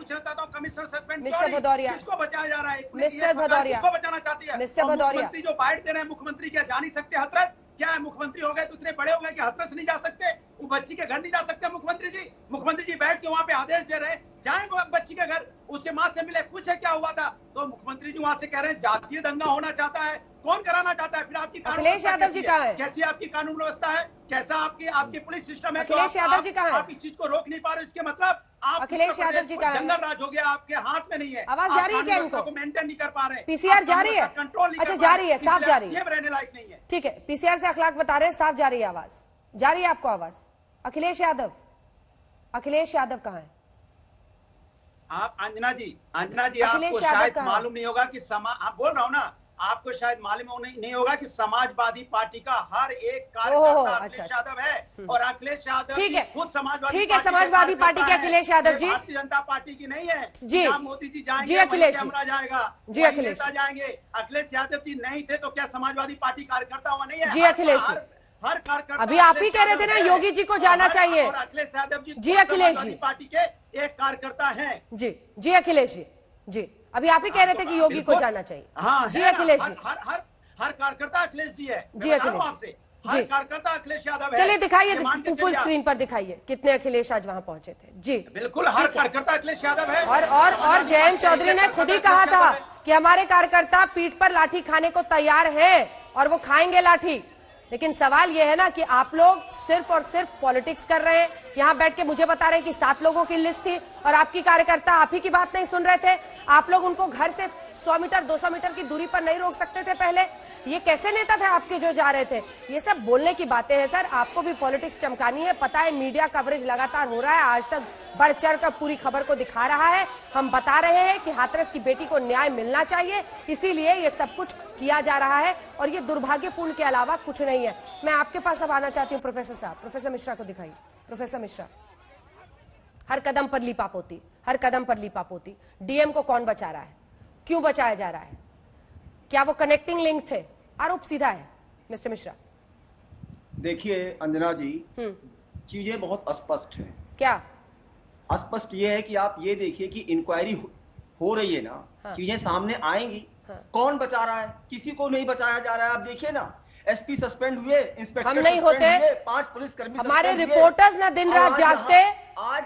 mister Bhadauria, किसको बचाया जा रहा है? मिस्टर भदौरिया, किसको बचाना चाहती है? मिस्टर भदौरिया, जो बाइट दे रहे हैं, मुख्यमंत्री क्या जा नहीं सकते? हथरस क्या है? मुख्यमंत्री हो गए तो इतने बड़े हो गए कि हथरस नहीं जा सकते? वो बच्ची के घर नहीं जा सकते मुख्यमंत्री जी? मुख्यमंत्री जी बैठ के वहां पे आदेश दे रहे, जाए बच्ची के घर, उसके माँ से मिले, पूछे क्या हुआ था, तो मुख्यमंत्री जी वहां से कह रहे हैं जातीय दंगा होना चाहता है। कौन कराना चाहता है? फिर आपकी अखिलेश यादव जी कहाँ है? कैसी आपकी कानून व्यवस्था है? कैसा आपकी पुलिस सिस्टम है? अखिलेश यादव जी कहाँ है? आप इस चीज को रोक नहीं पा रहे, इसके मतलब आप अखिलेश यादव जी कहाँ है? जंगल राज हो गया, आपके हाथ में नहीं है। आवाज जा रही है क्या इनको? मेंटेन नहीं कर पा रहे, पीसीआर जा रही है, कंट्रोल अच्छा जा रही है, साफ जा रही है, रहने लायक नहीं है। ठीक है, पीसीआर से अखलाक बता रहे हैं, साफ जा रही है आवाज, जा रही है आपको आवाज। अखिलेश यादव, अखिलेश यादव कहाँ है? आप अंजना जी आपको शायद मालूम नहीं होगा कि आप बोल रहा हूँ ना, आपको शायद मालूम नहीं होगा कि समाजवादी पार्टी का हर एक कार्यकर्ता अखिलेश यादव है। और अखिलेश यादव खुद समाजवादी पार्टी के अखिलेश यादव जी भारतीय जनता पार्टी की नहीं है जी। मोदी जी जाएंगे, जी अखिलेश जाएगा, जी अखिलेश जाएंगे। अखिलेश यादव जी नहीं थे तो क्या समाजवादी पार्टी कार्यकर्ता हुआ नहीं है? जी अखिलेश, हर कार्यकर्ता, अभी आप ही कह रहे थे ना योगी जी को जाना चाहिए। अखिलेश यादव जी, जी अखिलेश जी पार्टी के एक कार्यकर्ता है। जी, जी अखिलेश जी, जी अभी आप ही कह रहे थे कि योगी को जाना चाहिए। हाँ जी अखिलेश जी, हर कार्यकर्ता अखिलेश जी है। जी अखिलेश, जी कार्यकर्ता अखिलेश यादव है। चलिए दिखाइए, फुल स्क्रीन पर दिखाइए कितने अखिलेश आज वहां पहुंचे थे। जी बिल्कुल, हर कार्यकर्ता अखिलेश यादव है। और जयंत चौधरी ने खुद ही कहा था कि हमारे कार्यकर्ता पीठ पर लाठी खाने को तैयार हैं और वो खाएंगे लाठी। लेकिन सवाल ये है ना कि आप लोग सिर्फ और सिर्फ पॉलिटिक्स कर रहे हैं। यहाँ बैठ के मुझे बता रहे हैं कि 7 लोगों की लिस्ट थी और आपकी कार्यकर्ता आप ही की बात नहीं सुन रहे थे। आप लोग उनको घर से 100 मीटर 200 मीटर की दूरी पर नहीं रोक सकते थे पहले। ये कैसे नेता थे आपके जो जा रहे थे? ये सब बोलने की बातें हैं सर। आपको भी पॉलिटिक्स चमकानी है, पता है मीडिया कवरेज लगातार हो रहा है, आज तक बढ़ चढ़ कर पूरी खबर को दिखा रहा है। हम बता रहे हैं कि हाथरस की बेटी को न्याय मिलना चाहिए, इसीलिए ये सब कुछ किया जा रहा है और ये दुर्भाग्यपूर्ण के अलावा कुछ नहीं है। मैं आपके पास अब आना चाहती हूँ प्रोफेसर साहब। प्रोफेसर मिश्रा को दिखाइए। प्रोफेसर मिश्रा, हर कदम पर लीपापोती, हर कदम पर लीपापोती। डीएम को कौन बचा रहा है, क्यों बचाया जा रहा है? क्या वो कनेक्टिंग लिंक थे? आरोप सीधा है मिस्टर मिश्रा। देखिए अंजना जी, चीजें बहुत स्पष्ट हैं। क्या स्पष्ट ये है कि आप ये देखिए कि इंक्वायरी हो रही है ना, हाँ। चीजें सामने आएंगी। हाँ। कौन बचा रहा है? किसी को नहीं बचाया जा रहा है। आप देखिए ना, एसपी सस्पेंड हुए, इंस्पेक्टर हम नहीं होते, 5 पुलिसकर्मी, हमारे रिपोर्टर्स ना दिन रात जागते,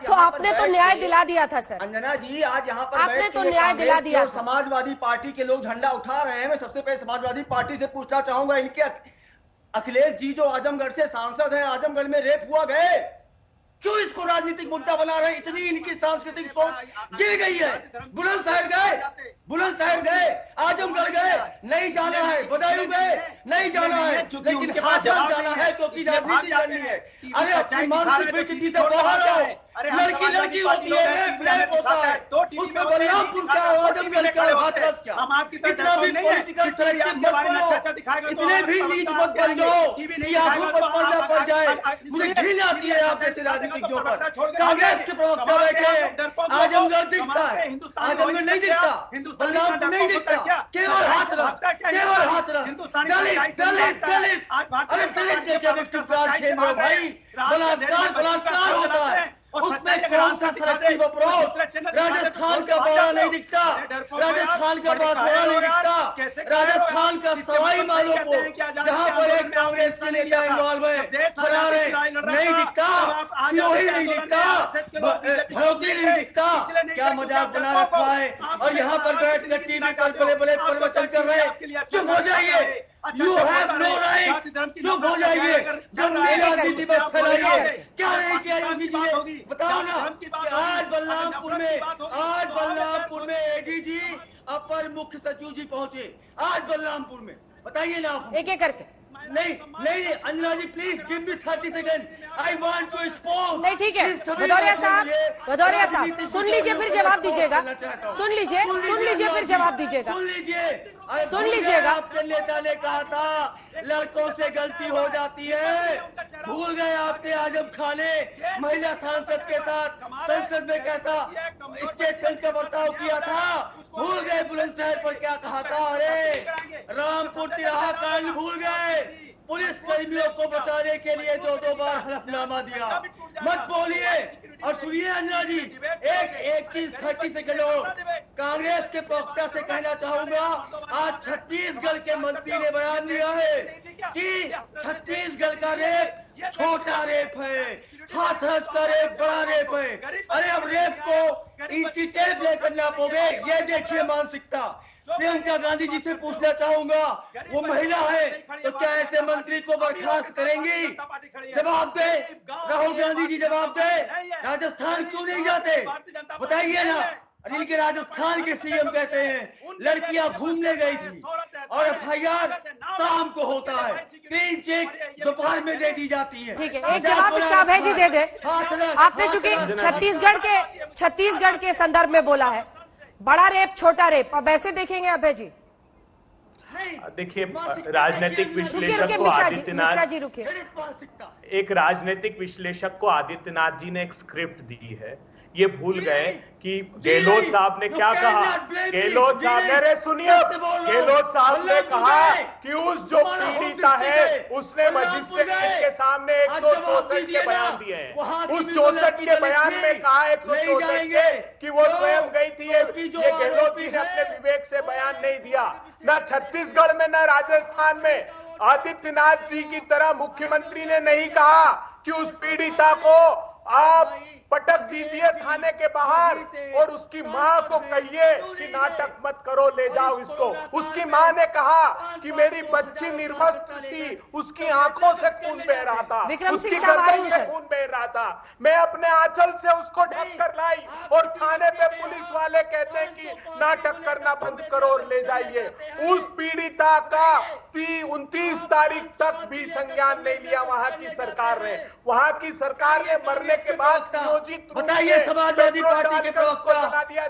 तो आपने तो न्याय दिला दिया था सर। अंजना जी, आज यहाँ पर आपने तो न्याय दिला दिया था। समाजवादी पार्टी के लोग झंडा उठा रहे हैं। मैं सबसे पहले समाजवादी पार्टी से पूछना चाहूंगा, इनके अखिलेश जी जो आजमगढ़ से सांसद हैं, आजमगढ़ में रेप हुआ गए, क्यों इसको राजनीतिक मुद्दा बना रहे हैं? इतनी इनकी सांस्कृतिक सोच गिर गई है। बुलंदशहर गए, आजमगढ़ गए, नहीं जाना है, बदायूं गए, नहीं जाना है, लेकिन हाथरस जाना है क्योंकि राजनीति करनी है। अरे अपनी मानसिक विकृति से बाहर आओ। लड़की होती है, ब्लैक होता है, उसमें बलरामपुर क्या, आजमगढ़ क्या, हाथरस क्या? इतना भी पॉलिटिकल सेलेक्टिव मत बनो, इतने भी नीच मत बन जाओ कि आंखों पर पर्दा पड़ जाए। मुझे घृणा आती है आप जैसे राजनीतिज्ञों पर। कांग्रेस के प्रवक्ता बैठे, आजमगढ़ दिखता है, आजमगढ़ नहीं दिखता, बलरामपुर नहीं दिखता, केवल हाथरस, केवल हाथरस। दलित, अरे दलित के क्या व्यक्तिवाद खेल रहे भाई? बलात्कार होता है, उसमें कौन सा सेलेक्टिव अप्रोच? राजस्थान का बड़ा नहीं दिखता, राजस्थान का बांसवाड़ा नहीं दिखता, राजस्थान का सवाई माधोपुर जहाँ पर एक कांग्रेस के नेता इन्वॉल्व है, फरार है, नहीं दिखता, सिरोही नहीं दिखता, भड़ोती नहीं दिखता। क्या मजाक बना रखा है? और यहाँ पर बैठ कर टीवी पर बड़े बड़े प्रवचन कर रहे हैं। चुप हो जाइए, यू हैव नो राइट, चुप हो जाइए। जब राजनीति में फैलाइए, क्या नहीं किया योगी जी ने? बताओ ना। आज बलरामपुर में एडीजी अपर मुख्य सचिव जी पहुंचे, आज बलरामपुर में, बताइए ना आप। एक एक करके। नहीं Anjana ji, please give me 30 seconds, I want to expose. नहीं ठीक है भदौरिया साहब, सुन लीजिए फिर जवाब दीजिएगा। सुन लीजिए फिर जवाब दीजिएगा। सुन लीजिएगा। आपके नेता ने कहा था लड़कों से गलती हो जाती है, भूल गए आपने आजम खां ने महिला सांसद के साथ संसद में कैसा स्टेटमेंट का बर्ताव किया था, भूल गए बुलंदशहर पर क्या कहा था। अरे रामपुर तिराहा कांड भूल गए, पुलिस कर्मियों को बचाने के लिए 2 बार हलफनामा दिया। मत बोलिए और सुनिए अंजना जी, एक चीज 30 सेकंड हो। कांग्रेस के प्रवक्ता से कहना चाहूंगा, आज छत्तीसगढ़ के मंत्री ने बयान दिया है कि छत्तीसगढ़ का रेप छोटा रेप है, हाथरस का रेप बड़ा रेप है। अरे अब रेप को इंची टेप लेकर नापोगे, ये देखिए मानसिकता। प्रियंका गांधी जी से पूछना चाहूंगा, वो महिला है तो क्या ऐसे मंत्री को बर्खास्त करेंगी? जवाब दे राहुल गांधी जी, जवाब दे। राजस्थान क्यों नहीं जाते बताइए ना। इनके राजस्थान के सीएम कहते हैं लड़कियां घूमने गई थी और एफआईआर शाम को होता है, क्लीन चिट दोपहर में दे दी जाती है। ठीक है, एक जवाब इसका अभय जी दे दे। आपने चूंकि छत्तीसगढ़ के संदर्भ में बोला है, बड़ा रेप छोटा रेप, अब ऐसे देखेंगे अभय जी? देखिए, राजनीतिक विश्लेषक को आदित्यनाथ, एक राजनीतिक विश्लेषक को आदित्यनाथ जी ने एक स्क्रिप्ट दी है। ये भूल गए कि गहलोत साहब ने क्या कहा। गहलोत साहब ने, सुनिए, गहलोत साहब ने कहा कि उस जो पीड़िता है उसने मजिस्ट्रेट के सामने 164 के बयान दिए हैं। उस 64 के बयान में कहा 164 के कि वो स्वयं गई थी। ये गहलोत जी ने अपने विवेक से बयान नहीं दिया, ना छत्तीसगढ़ में ना राजस्थान में। आदित्यनाथ जी की तरह मुख्यमंत्री ने नहीं कहा कि उस पीड़िता को आप पटक दीजिए थाने के बाहर और उसकी मां को कहिए कि नाटक मत करो, ले जाओ इसको। उसकी मां ने कहा कि मेरी बच्ची निर्वस्त्र थी, उसकी आंखों से खून बह रहा था, उसकी गर्दन से खून बह रहा था। मैं अपने आंचल से उसको ढक कर लाई और थाने पे पुलिस वाले कहते हैं कि नाटक करना बंद करो और ले जाइए। उस पीड़िता का 29 तारीख तक भी संज्ञान नहीं लिया वहां की सरकार ने। वहां की सरकार ने मरने के बाद बताइए समाजवादी पार्टी के प्रवक्ता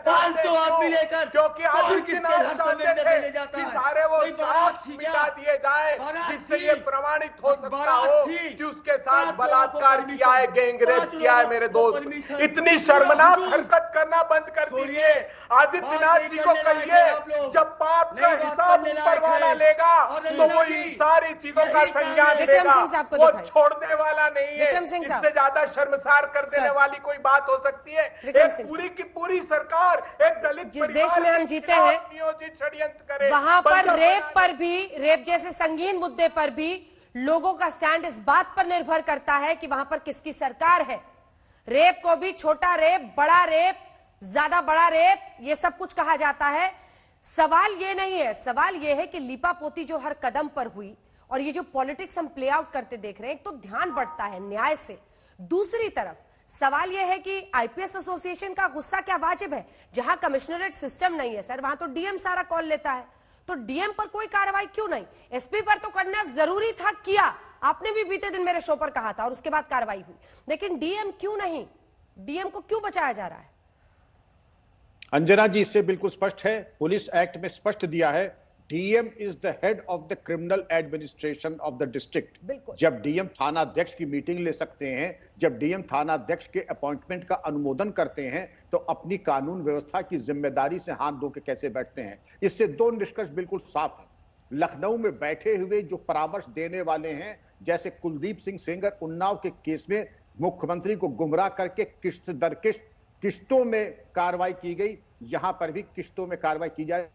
500 आदमी लेकर क्योंकि आदित्यनाथ चाहते थे कि सारे वो साक्ष्य मिटा दिए जाए जिससे ये प्रमाणित हो सकता हो कि उसके साथ बलात्कार किया है, गैंगरेप किया है। मेरे दोस्त, इतनी शर्मनाक हरकत करना बंद कर दीजिए। आदित्यनाथ जी को कहिए जब पाप का हिसाब ऊपर वाला लेगा तो वो इन सारी चीजों का संज्ञान लेगा, वो छोड़ने वाला नहीं है। इससे ज्यादा शर्मसार कर देने वाली कोई बात हो सकती है? एक पूरी की पूरी सरकार एक दलित जिस देश में हम जीते हैं नियोजित षड्यंत्र करे, वहां पर रेप पर भी, रेप जैसे संगीन मुद्दे पर भी लोगों का स्टैंड इस बात पर निर्भर करता है कि वहां पर किसकी सरकार है। रेप को भी छोटा रेप, बड़ा रेप, ज्यादा बड़ा रेप, ये सब कुछ कहा जाता है। सवाल ये नहीं है, सवाल ये है कि लीपापोती जो हर कदम पर हुई और ये जो पॉलिटिक्स हम प्ले आउट करते देख रहे हैं, तो ध्यान बढ़ता है न्याय से। दूसरी तरफ सवाल यह है कि आईपीएस एसोसिएशन का गुस्सा क्या वाजिब है? जहां कमिश्नरेट सिस्टम नहीं है सर, वहां तो डीएम सारा कॉल लेता है, तो डीएम पर कोई कार्रवाई क्यों नहीं? एसपी पर तो करना जरूरी था, किया। आपने भी बीते दिन मेरे शो पर कहा था और उसके बाद कार्रवाई हुई, लेकिन डीएम क्यों नहीं? डीएम को क्यों बचाया जा रहा है? अंजना जी, इससे बिल्कुल स्पष्ट है, पुलिस एक्ट में स्पष्ट दिया है, DM is the head of the criminal administration of the district. जब डीएम थानाध्यक्ष की मीटिंग ले सकते हैं, जब डीएम थानाध्यक्ष के अपॉइंटमेंट का अनुमोदन करते हैं, तो अपनी कानून व्यवस्था की जिम्मेदारी से हाथ धो के कैसे बैठते हैं? इससे दो निष्कर्ष बिल्कुल साफ है। लखनऊ में बैठे हुए जो परामर्श देने वाले हैं, जैसे कुलदीप सिंह सेंगर उन्नाव के केस में मुख्यमंत्री को गुमराह करके किस्त दर किस्त किस्तों में कार्रवाई की गई, यहां पर भी किस्तों में कार्रवाई की जाए।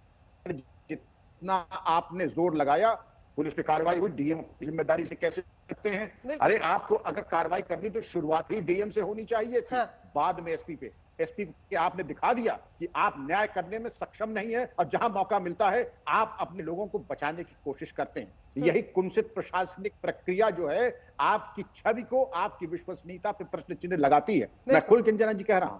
जितना आपने जोर लगाया पुलिस पे कार्रवाई हुई, डीएम की जिम्मेदारी से कैसे करते हैं? अरे आपको अगर कार्रवाई करनी तो शुरुआत ही डीएम से होनी चाहिए थी, बाद में एसपी पे। एसपी के आपने दिखा दिया कि आप न्याय करने में सक्षम नहीं है और जहां मौका मिलता है आप अपने लोगों को बचाने की कोशिश करते हैं। यही कुंसित प्रशासनिक प्रक्रिया जो है आपकी छवि को, आपकी विश्वसनीयता पे प्रश्न चिन्ह लगाती है। मैं खुल के अंजना जी कह रहा हूं,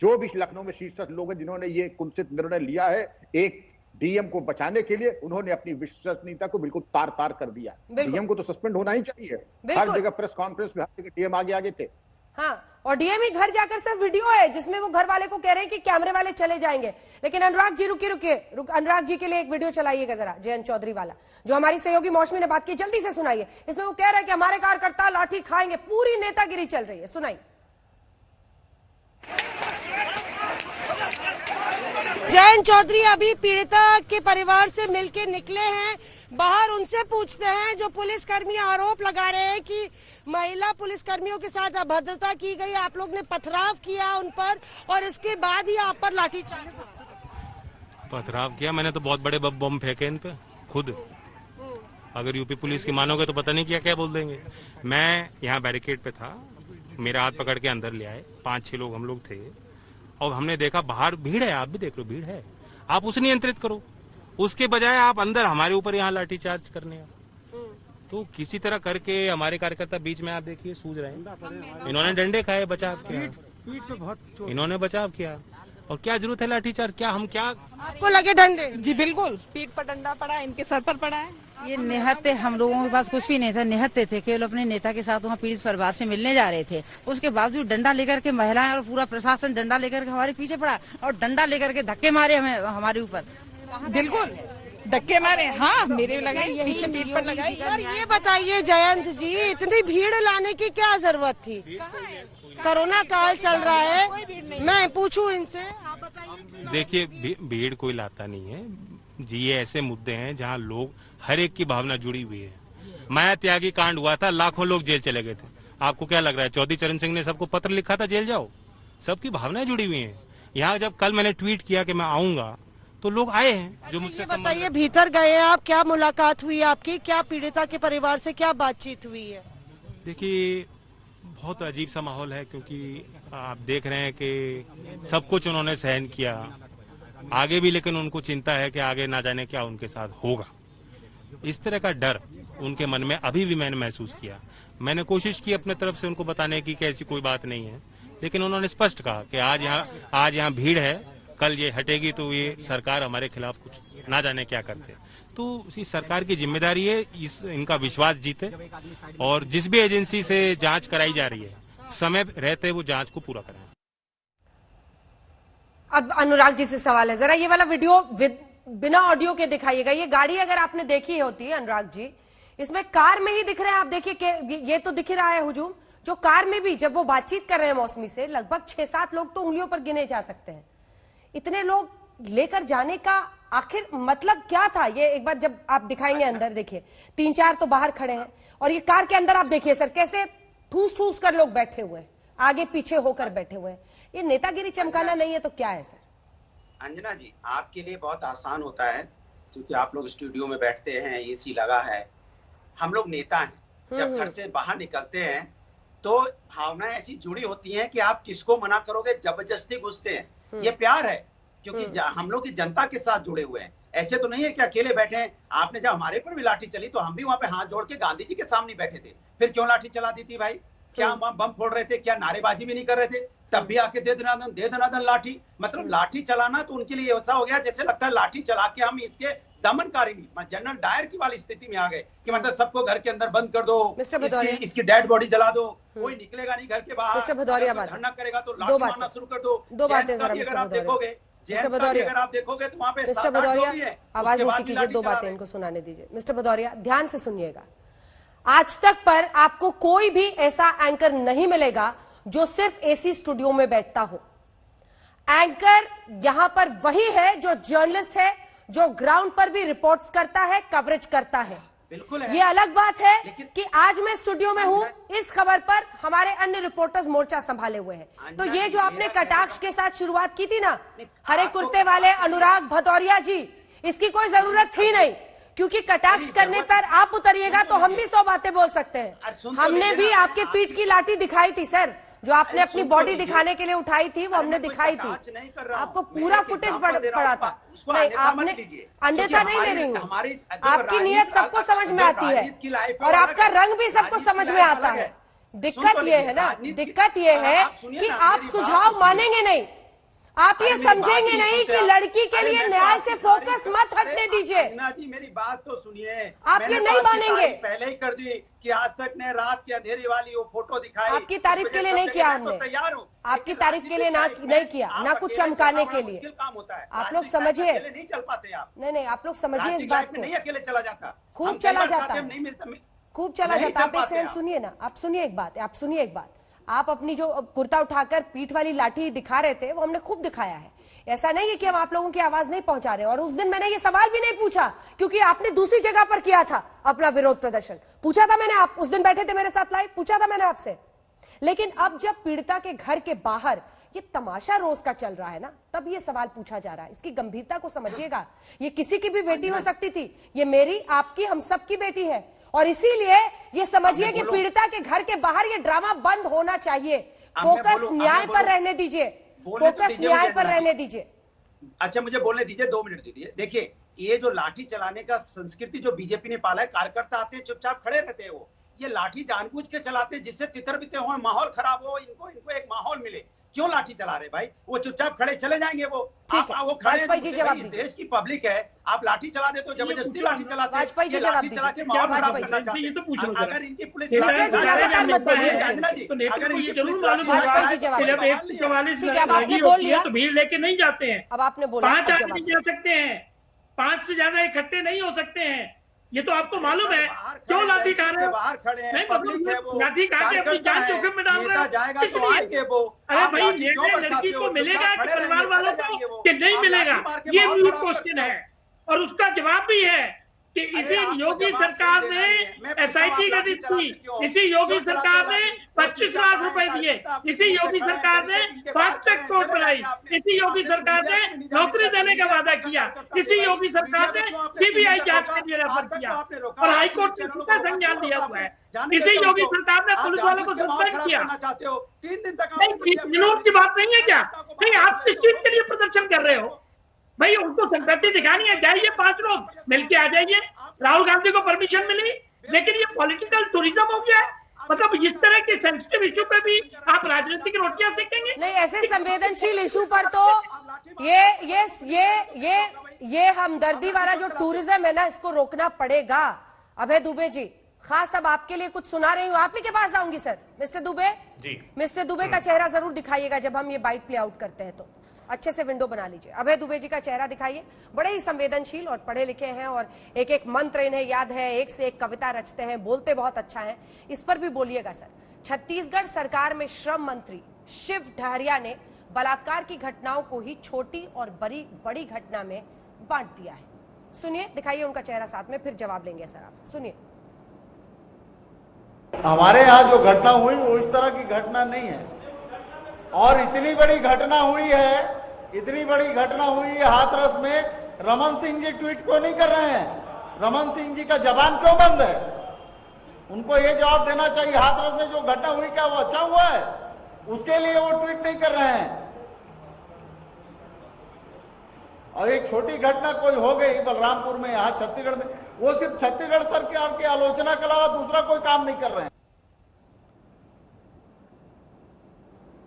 जो भी लखनऊ में शीर्षस्थ लोग हैं जिन्होंने ये कुंसित निर्णय लिया है एक डीएम को बचाने के लिए, उन्होंने अपनी विश्वसनीयता को बिल्कुल तार तार कर दिया। डीएम को तो सस्पेंड होना ही चाहिए। हर जगह प्रेस कॉन्फ्रेंस में हर जगह डीएम आगे थे। हाँ, और डीएम ही घर जाकर सब वीडियो है जिसमें वो घर वाले को कह रहे हैं कि कैमरे वाले चले जाएंगे। लेकिन अनुराग जी रुकिए, अनुराग जी के लिए एक वीडियो चलाइएगा जरा, जयंत चौधरी वाला, जो हमारी सहयोगी मौसमी ने बात की, जल्दी से सुनाइए। इसमें वो कह रहा है कि हमारे कार्यकर्ता लाठी खाएंगे, पूरी नेतागिरी चल रही है, सुनाइए। जयंत चौधरी अभी पीड़िता के परिवार से मिलके निकले हैं, बाहर उनसे पूछते हैं। जो पुलिसकर्मी आरोप लगा रहे हैं कि महिला पुलिसकर्मियों के साथ अभद्रता की गई, आप लोग ने पथराव किया उन पर और इसके बाद ही आप पर लाठीचार्ज। पथराव किया मैंने तो, बहुत बड़े बम फेंके इन पे खुद। अगर यूपी पुलिस की मानोगे तो पता नहीं क्या क्या बोल देंगे। मैं यहाँ बैरिकेड पे था, मेरा हाथ पकड़ के अंदर ले आए, 5-6 लोग हम लोग थे और हमने देखा बाहर भीड़ है, आप भी देख लो भीड़ है, आप उसे नियंत्रित करो, उसके बजाय आप अंदर हमारे ऊपर यहाँ लाठीचार्ज करने हैं। तो किसी तरह करके हमारे कार्यकर्ता बीच में आप देखिए सूझ रहे हैं, इन्होंने डंडे खाए, बचाव किया, पीठ पे बहुत इन्होंने बचाव किया। और क्या जरूरत है लाठीचार्ज? क्या हम क्या आपको लगे डंडे? जी बिल्कुल, पीठ पर डंडा पड़ा है, इनके सर पर पड़ा है। ये निहत्ते, हम लोगों के पास कुछ भी नहीं था, निहत्ते थे, केवल अपने नेता के साथ वहाँ पीड़ित परिवार से मिलने जा रहे थे। उसके बावजूद डंडा लेकर के महिलाएं और पूरा प्रशासन डंडा लेकर के हमारे पीछे पड़ा और डंडा लेकर के धक्के मारे हमें, हमारे ऊपर। बिल्कुल धक्के मारे, हाँ मेरे लगे, पीछे पीठ पर लगाई। और ये बताइए जयंत जी, इतनी भीड़ लाने की क्या जरूरत थी? कोरोना काल चल रहा है, मैं पूछूं इनसे, आप बताइए। देखिए भीड़ कोई लाता नहीं है जी, ये ऐसे मुद्दे हैं जहाँ लोग, हर एक की भावना जुड़ी हुई है। माया त्यागी कांड हुआ था, लाखों लोग जेल चले गए थे। आपको क्या लग रहा है चौधरी चरण सिंह ने सबको पत्र लिखा था जेल जाओ? सबकी भावनाएं जुड़ी हुई हैं। यहाँ जब कल मैंने ट्वीट किया कि मैं आऊंगा, तो लोग आए हैं जो मुझसे ये बताइए, भीतर गए आप, क्या मुलाकात हुई आपकी, क्या पीड़िता के परिवार से क्या बातचीत हुई है? देखिए, बहुत अजीब सा माहौल है, क्योंकि आप देख रहे हैं कि सब कुछ उन्होंने सहन किया आगे भी, लेकिन उनको चिंता है कि आगे ना जाने क्या उनके साथ होगा। इस तरह का डर उनके मन में अभी भी मैंने महसूस किया। मैंने कोशिश की अपने तरफ से उनको बताने की कि ऐसी कोई बात नहीं है, लेकिन उन्होंने स्पष्ट कहा कि आज यहाँ भीड़ है, कल ये हटेगी तो ये सरकार हमारे खिलाफ कुछ ना जाने क्या करते। तो इसी सरकार की जिम्मेदारी है इनका विश्वास जीते, और जिस भी एजेंसी से जांच कराई जा रही है समय रहते वो जांच को पूरा करें। अब अनुराग जी से सवाल है, जरा ये वाला वीडियो बिना ऑडियो के दिखाइएगा। ये गाड़ी अगर आपने देखी होती है अनुराग जी, इसमें कार में ही दिख रहा है, आप देखिए ये तो दिख रहा है हुजूम, जो कार में भी जब वो बातचीत कर रहे हैं मौसमी से, लगभग 6-7 लोग तो उंगलियों पर गिने जा सकते हैं। इतने लोग लेकर जाने का आखिर मतलब क्या था? ये एक बार जब आप दिखाएंगे अंदर, देखिए 3-4 तो बाहर खड़े हैं, और ये कार के अंदर आप देखिए सर कैसे ठूस ठूस कर लोग बैठे हुए हैं, आगे पीछे होकर बैठे हुए हैं। ये नेतागिरी चमकाना नहीं है तो क्या है सर? अंजना जी, आपके लिए बहुत आसान होता है क्योंकि आप लोग स्टूडियो में बैठते हैं, एसी लगा है। हम लोग नेता हैं, जब घर से बाहर निकलते हैं तो भावनाएं ऐसी जुड़ी होती हैं कि आप किसको मना करोगे, जबरदस्ती घुसते हैं। ये प्यार है, क्योंकि हम लोग की जनता के साथ जुड़े हुए हैं। ऐसे तो नहीं है कि अकेले बैठे हैं। आपने जब हमारे पर भी लाठी चली तो हम भी वहां पे हाथ जोड़ के गांधी जी के सामने बैठे थे। फिर क्यों लाठी चला दी थी भाई? क्या हम बम फोड़ रहे थे? क्या नारेबाजी भी नहीं कर रहे थे? तब भी आके दे दनादन लाठी। मतलब लाठी चलाना तो उनके लिए ऐसा हो गया जैसे लगता है लाठी चला के हम इसके दमनकारी जनरल डायर की वाली स्थिति में आ गए कि मतलब सबको घर के अंदर बंद कर दो, इसकी डेड बॉडी जला दो, कोई निकलेगा नहीं घर के बाहर, धरना करेगा तो लाठी मारना शुरू कर दो। दो बातें अगर आप देखोगे, अगर आप देखोगे तो वहाँ पे मिस्टर भदौरिया आवाज नीचे कीजिए, 2 बातें इनको सुनाने दीजिए। मिस्टर भदौरिया ध्यान से सुनिएगा, आज तक पर आपको कोई भी ऐसा एंकर नहीं मिलेगा जो सिर्फ एसी स्टूडियो में बैठता हो। एंकर यहां पर वही है जो जर्नलिस्ट है, जो ग्राउंड पर भी रिपोर्ट्स करता है, कवरेज करता है। बिल्कुल है। ये अलग बात है कि आज मैं स्टूडियो में हूं, इस खबर पर हमारे अन्य रिपोर्टर्स मोर्चा संभाले हुए हैं। तो ये जो आपने कटाक्ष के साथ शुरुआत की थी ना, हरे कुर्ते वाले अनुराग भदौरिया जी, इसकी कोई जरूरत थी नहीं, क्योंकि कटाक्ष करने पर आप उतरिएगा तो हम भी 100 बातें बोल सकते हैं। हमने भी आपके पीठ की लाठी दिखाई थी सर, जो आपने अपनी बॉडी दिखाने के लिए उठाई थी, वो हमने दिखाई थी। आपको पूरा फुटेज पड़ा था। नहीं, आपने अन्यथा नहीं ले रही हूँ, आपकी नीयत सबको समझ में आती है और आपका रंग भी सबको समझ में आता है। दिक्कत ये है ना, दिक्कत ये है कि आप सुझाव मानेंगे नहीं, आप ये समझेंगे नहीं कि लड़की के लिए न्याय से फोकस मत हटने दीजिए। जी मेरी बात तो सुनिए, आप ये नहीं मानेंगे। पहले ही कर दी कि आज तक ने रात के अंधेरे वाली वो फोटो दिखाई। आपकी तारीफ के लिए नहीं किया हमने, तैयार हूँ आपकी तारीफ के लिए नहीं किया, ना कुछ चमकाने के लिए। काम होता है, आप लोग समझिए, नहीं चल पाते आप। नहीं, आप लोग समझिए इस बात को। नहीं अकेले चला जाता, खूब चला जाता, नहीं मिलता, खूब चला जाता। आप एक सेकंड सुनिए ना, आप सुनिए एक बात, आप सुनिए एक बात। आप अपनी जो कुर्ता उठाकर पीठ वाली लाठी दिखा रहे थे, वो हमने खूब दिखाया है। ऐसा नहीं है कि हम आप लोगों की आवाज नहीं पहुंचा रहे। और उस दिन मैंने ये सवाल भी नहीं पूछा, क्योंकि आपने दूसरी जगह पर किया था अपना विरोध प्रदर्शन। पूछा था मैंने, आप उस दिन बैठे थे मेरे साथ लाइव, पूछा था मैंने आपसे। लेकिन अब जब पीड़िता के घर के बाहर ये तमाशा रोज का चल रहा है ना, तब ये सवाल पूछा जा रहा है। इसकी गंभीरता को समझिएगा। ये किसी की भी बेटी हो सकती थी, ये मेरी, आपकी, हम सब की बेटी है। और इसीलिए ये समझिए कि पीड़िता के घर के बाहर ये ड्रामा बंद होना चाहिए। फोकस न्याय पर रहने दीजिए, फोकस न्याय पर रहने दीजिए। अच्छा मुझे बोलने दीजिए, 2 मिनट दीजिए। देखिए ये जो लाठी चलाने का संस्कृति जो बीजेपी ने पाला है, कार्यकर्ता आते हैं चुपचाप खड़े रहते हैं, वो ये लाठी जानबूझ के चलाते हैं जिससे तितर बितर हो, माहौल खराब हो, इनको एक माहौल मिले। क्यों लाठी चला रहे भाई? वो चुपचाप खड़े चले जाएंगे। वो वो खड़े, इस देश की पब्लिक है, आप लाठी चला दे तो जबरदस्ती लाठी चलाते हैं। वाजपेयी जी जवाब चला के माहौल खराब करना चाहते हैं। ये तो पूछ लो, अगर इनकी पुलिस तो भीड़ लेके नहीं जाते हैं। अब आपने बोला 5 आदमी जा सकते हैं, 5 से ज्यादा इकट्ठे नहीं हो सकते हैं। ये तो आपको मालूम है। क्यों लाठी खा रहे हो? बाहर खड़े हैं, नहीं, पब्लिक है, वो लाठी खा के अपनी जान जोखिम में डाल रहे हो। जाएगा तो आएंगे वो। अरे भाई, लड़की को मिलेगा कि परिवार वालों को कि नहीं मिलेगा, ये मूल क्वेश्चन है। और उसका जवाब भी है कि इसी योगी सरकार ने SIT गठित की, इसी योगी सरकार ने 25 लाख रुपए दिए, इसी योगी सरकार ने फास्ट ट्रैक कोर्ट बनाई। कार्रवाई। इसी योगी सरकार ने नौकरी देने का वादा किया, इसी योगी सरकार ने सीबीआई जांच के लिए रेफर किया और हाईकोर्ट ने सीधा संज्ञान दिया हुआ है। इसी योगी सरकार ने पुलिस वालों को सस्पेंड किया। 3 दिन तक विनोद की बात नहीं है क्या? नहीं, आप किस चीज के लिए प्रदर्शन कर रहे हो भाई? उनको संगति दिखानी है, जाइए 5 लोग मिलके आ जाइए। राहुल गांधी को परमिशन मिली, लेकिन ये पॉलिटिकल टूरिज्म हो गया है। मतलब इस तरह के सेंसिटिव इशू पे भी आप राजनीतिक रोटियां सेकेंगे? नहीं, ऐसे संवेदनशील इशू पर तो ये हमदर्दी वाला जो टूरिज्म है ना, इसको रोकना पड़ेगा। अभय दुबे जी, खास अब आपके लिए कुछ सुना रही हूँ, आप ही के पास आऊंगी sir. Mister Dubey ji, mister Dubey का चेहरा जरूर दिखाइएगा जब हम ये बाइट प्ले आउट करते हैं, तो अच्छे से विंडो बना लीजिए। अभय दुबे जी का चेहरा दिखाइए। बड़े ही संवेदनशील और पढ़े लिखे हैं और एक एक मंत्र इन्हें याद है, एक से एक कविता रचते हैं, बोलते बहुत अच्छा है। इस पर भी बोलिएगा सर। छत्तीसगढ़ सरकार में श्रम मंत्री शिव डहरिया ने बलात्कार की घटनाओं को ही छोटी और बड़ी घटना में बांट दिया है। सुनिए, दिखाइए उनका चेहरा साथ में, फिर जवाब लेंगे सर आपसे। सुनिए। हमारे यहाँ जो घटना हुई वो इस तरह की घटना नहीं है, और इतनी बड़ी घटना हुई है, इतनी बड़ी घटना हुई है हाथरस में। रमन सिंह जी ट्वीट क्यों नहीं कर रहे हैं? रमन सिंह जी का जबान क्यों बंद है? उनको ये जवाब देना चाहिए। हाथरस में जो घटना हुई क्या वो अच्छा हुआ है? उसके लिए वो ट्वीट नहीं कर रहे हैं। और एक छोटी घटना कोई हो गई बलरामपुर में, यहाँ छत्तीसगढ़ में, वो सिर्फ छत्तीसगढ़ सरकार की आलोचना के अलावा दूसरा कोई काम नहीं कर रहे हैं।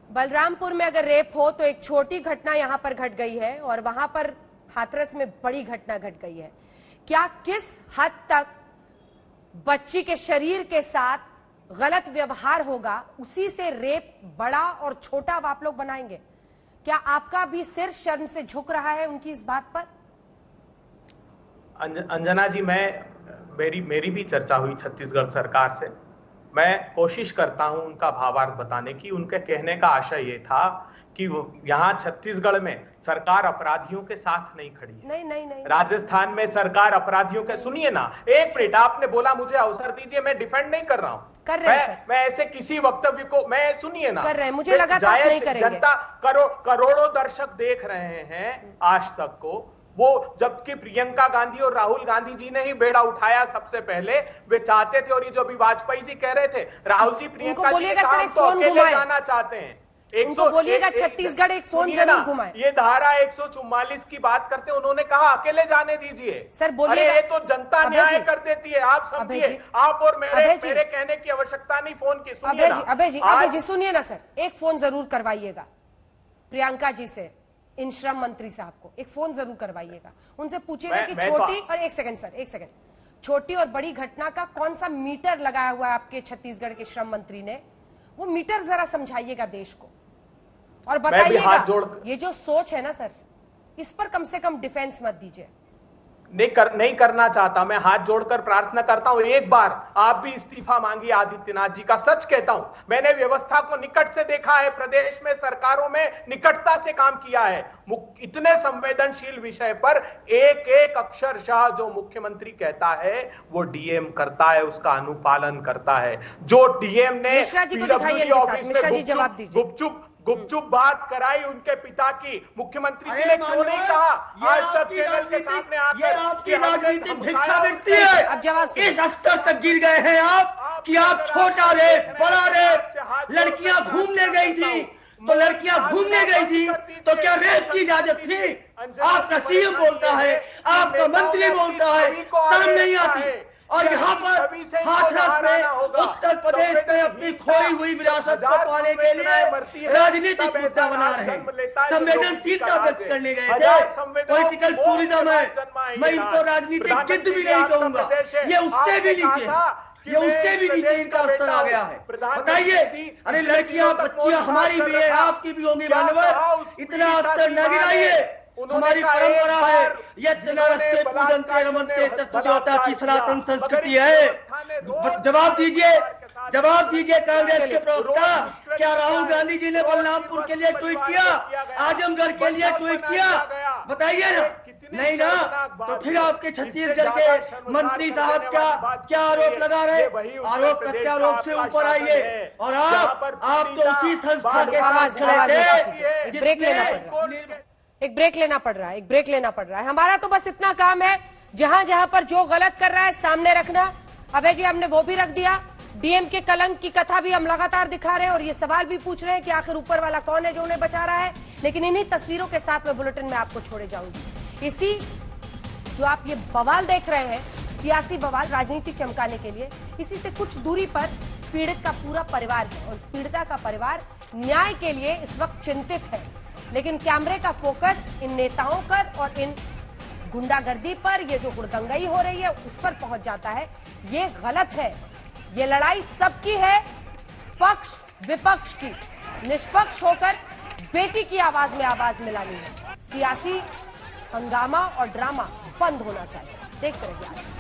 बलरामपुर में अगर रेप हो तो एक छोटी घटना यहां पर घट गई है और वहां पर हाथरस में बड़ी घटना घट गई है। क्या किस हद तक बच्ची के शरीर के साथ गलत व्यवहार होगा, उसी से रेप बड़ा और छोटा आप लोग बनाएंगे? क्या आपका भी सिर शर्म से झुक रहा है उनकी इस बात पर? अंजना जी, मेरी भी चर्चा हुई छत्तीसगढ़ सरकार से। मैं कोशिश करता हूं उनका भावार्थ बताने की। उनके कहने का आशय ये था कि यहाँ छत्तीसगढ़ में सरकार अपराधियों के साथ नहीं खड़ी है। नहीं। राजस्थान में सरकार अपराधियों के, सुनिए ना एक मिनट, आपने बोला मुझे अवसर दीजिए, मैं डिफेंड नहीं कर रहा हूँ। मैं ऐसे किसी वक्तव्य को, मैं सुनिए ना, कर रहे हैं, मुझे लगा था आप नहीं करेंगे। जनता करोड़ों दर्शक देख रहे हैं आज तक को, वो जबकि प्रियंका गांधी और राहुल गांधी जी ने ही बेड़ा उठाया सबसे पहले। वे चाहते थे, और ये जो अभी वाजपेयी जी कह रहे थे, राहुल जी प्रियंका जी ने कहा तो अकेले जाना चाहते हैं। बोलिएगा छत्तीसगढ़ एक फोन जरूर घुमाए। ये धारा 144 की बात करते, उन्होंने कहा अकेले जाने दीजिए सर। बोलिएगा, ये तो जनता न्याय कर देती है, आप समझिए। आप और मेरे कहने की आवश्यकता नहीं फोन की। सुनिए ना अभय जी सुनिए ना सर, एक फोन जरूर करवाइएगा प्रियंका जी से, इन श्रम मंत्री साहब को एक फोन जरूर करवाइएगा। उनसे पूछिएगा कि छोटी और एक सेकंड, छोटी और बड़ी घटना का कौन सा मीटर लगाया हुआ है आपके छत्तीसगढ़ के श्रम मंत्री ने, वो मीटर जरा समझाइएगा देश को और बताइएगा। ये जो सोच है ना सर, इस पर कम से कम डिफेंस मत दीजिए। नहीं करना चाहता। मैं हाथ जोड़कर प्रार्थना करता हूं, एक बार आप भी इस्तीफा मांगिए आदित्यनाथ जी का। सच कहता हूं, मैंने व्यवस्था को निकट से देखा है, प्रदेश में सरकारों में निकटता से काम किया है। इतने संवेदनशील विषय पर एक एक अक्षरशः जो मुख्यमंत्री कहता है वो डीएम करता है, उसका अनुपालन करता है। जो डीएम ने पीडब्ल्यूडी ऑफिस में गुपचुप बात कराई उनके पिता की, मुख्यमंत्री जी ने क्यों नहीं कहा आज तक चैनल के सामने आकर? ये आपकी राजनीतिक भिक्षा व्यक्ति है। अब जवाब इस स्तर तक गिर गए हैं आप कि आप छोटा रेप, बड़ा रेप, लड़कियां घूमने गई थी तो लड़कियां घूमने गई थी तो क्या रेप की इजाजत थी? आपका सीएम बोलता है, आपका मंत्री बोलता है, शर्म नहीं आती। और यहाँ पर हाथरस में उत्तर प्रदेश में अपनी खोई हुई विरासत को पाने के लिए राजनीतिक मुद्दा बना रहे हैं, संवेदनशीलता व्यक्त करने गए थे। पॉलिटिकल टूरिज्म है, मैं इनको राजनीतिक जिद भी नहीं कहूंगा, ये उससे भी नीचे इनका स्तर आ गया है। बताइए, अरे लड़कियां बच्चियां हमारी भी है, आपकी भी होंगी मानवर, इतना स्तर न गिराइए। हमारी परंपरा है, यज्ञ नमस्ते पूजन्ते नमन्ते तत्वदेवता की सनातन संस्कृति है। जवाब दीजिए, जवाब दीजिए कांग्रेस के प्रवक्ता, क्या राहुल गांधी जी ने बलरामपुर के लिए ट्वीट किया, आजमगढ़ के लिए ट्वीट किया? बताइए ना। नहीं ना, तो फिर आपके छत्तीसगढ़ के मंत्री साहब क्या आरोप लगा रहे? आरोप प्रत्यारोप से ऊपर आइए। और आप तो उसी संस्था के साथ खड़े थे। एक ब्रेक लेना पड़ रहा है। हमारा तो बस इतना काम है, जहां जहां पर जो गलत कर रहा है सामने रखना। अभय जी, हमने वो भी रख दिया। डीएम के कलंक की कथा भी हम लगातार दिखा रहे हैं और ये सवाल भी पूछ रहे हैं कि आखिर ऊपर वाला कौन है जो उन्हें बचा रहा है। लेकिन इन्हीं तस्वीरों के साथ मैं बुलेटिन में आपको छोड़े जाऊंगी। इसी जो आप ये बवाल देख रहे हैं, सियासी बवाल, राजनीति चमकाने के लिए, इसी से कुछ दूरी पर पीड़ित का पूरा परिवार है और इस पीड़िता का परिवार न्याय के लिए इस वक्त चिंतित है। लेकिन कैमरे का फोकस इन नेताओं पर और इन गुंडागर्दी पर, ये जो हुड़दंगई हो रही है उस पर पहुंच जाता है। ये गलत है। ये लड़ाई सबकी है, पक्ष विपक्ष की। निष्पक्ष होकर बेटी की आवाज में आवाज मिलानी है। सियासी हंगामा और ड्रामा बंद होना चाहिए। देखते रहिए।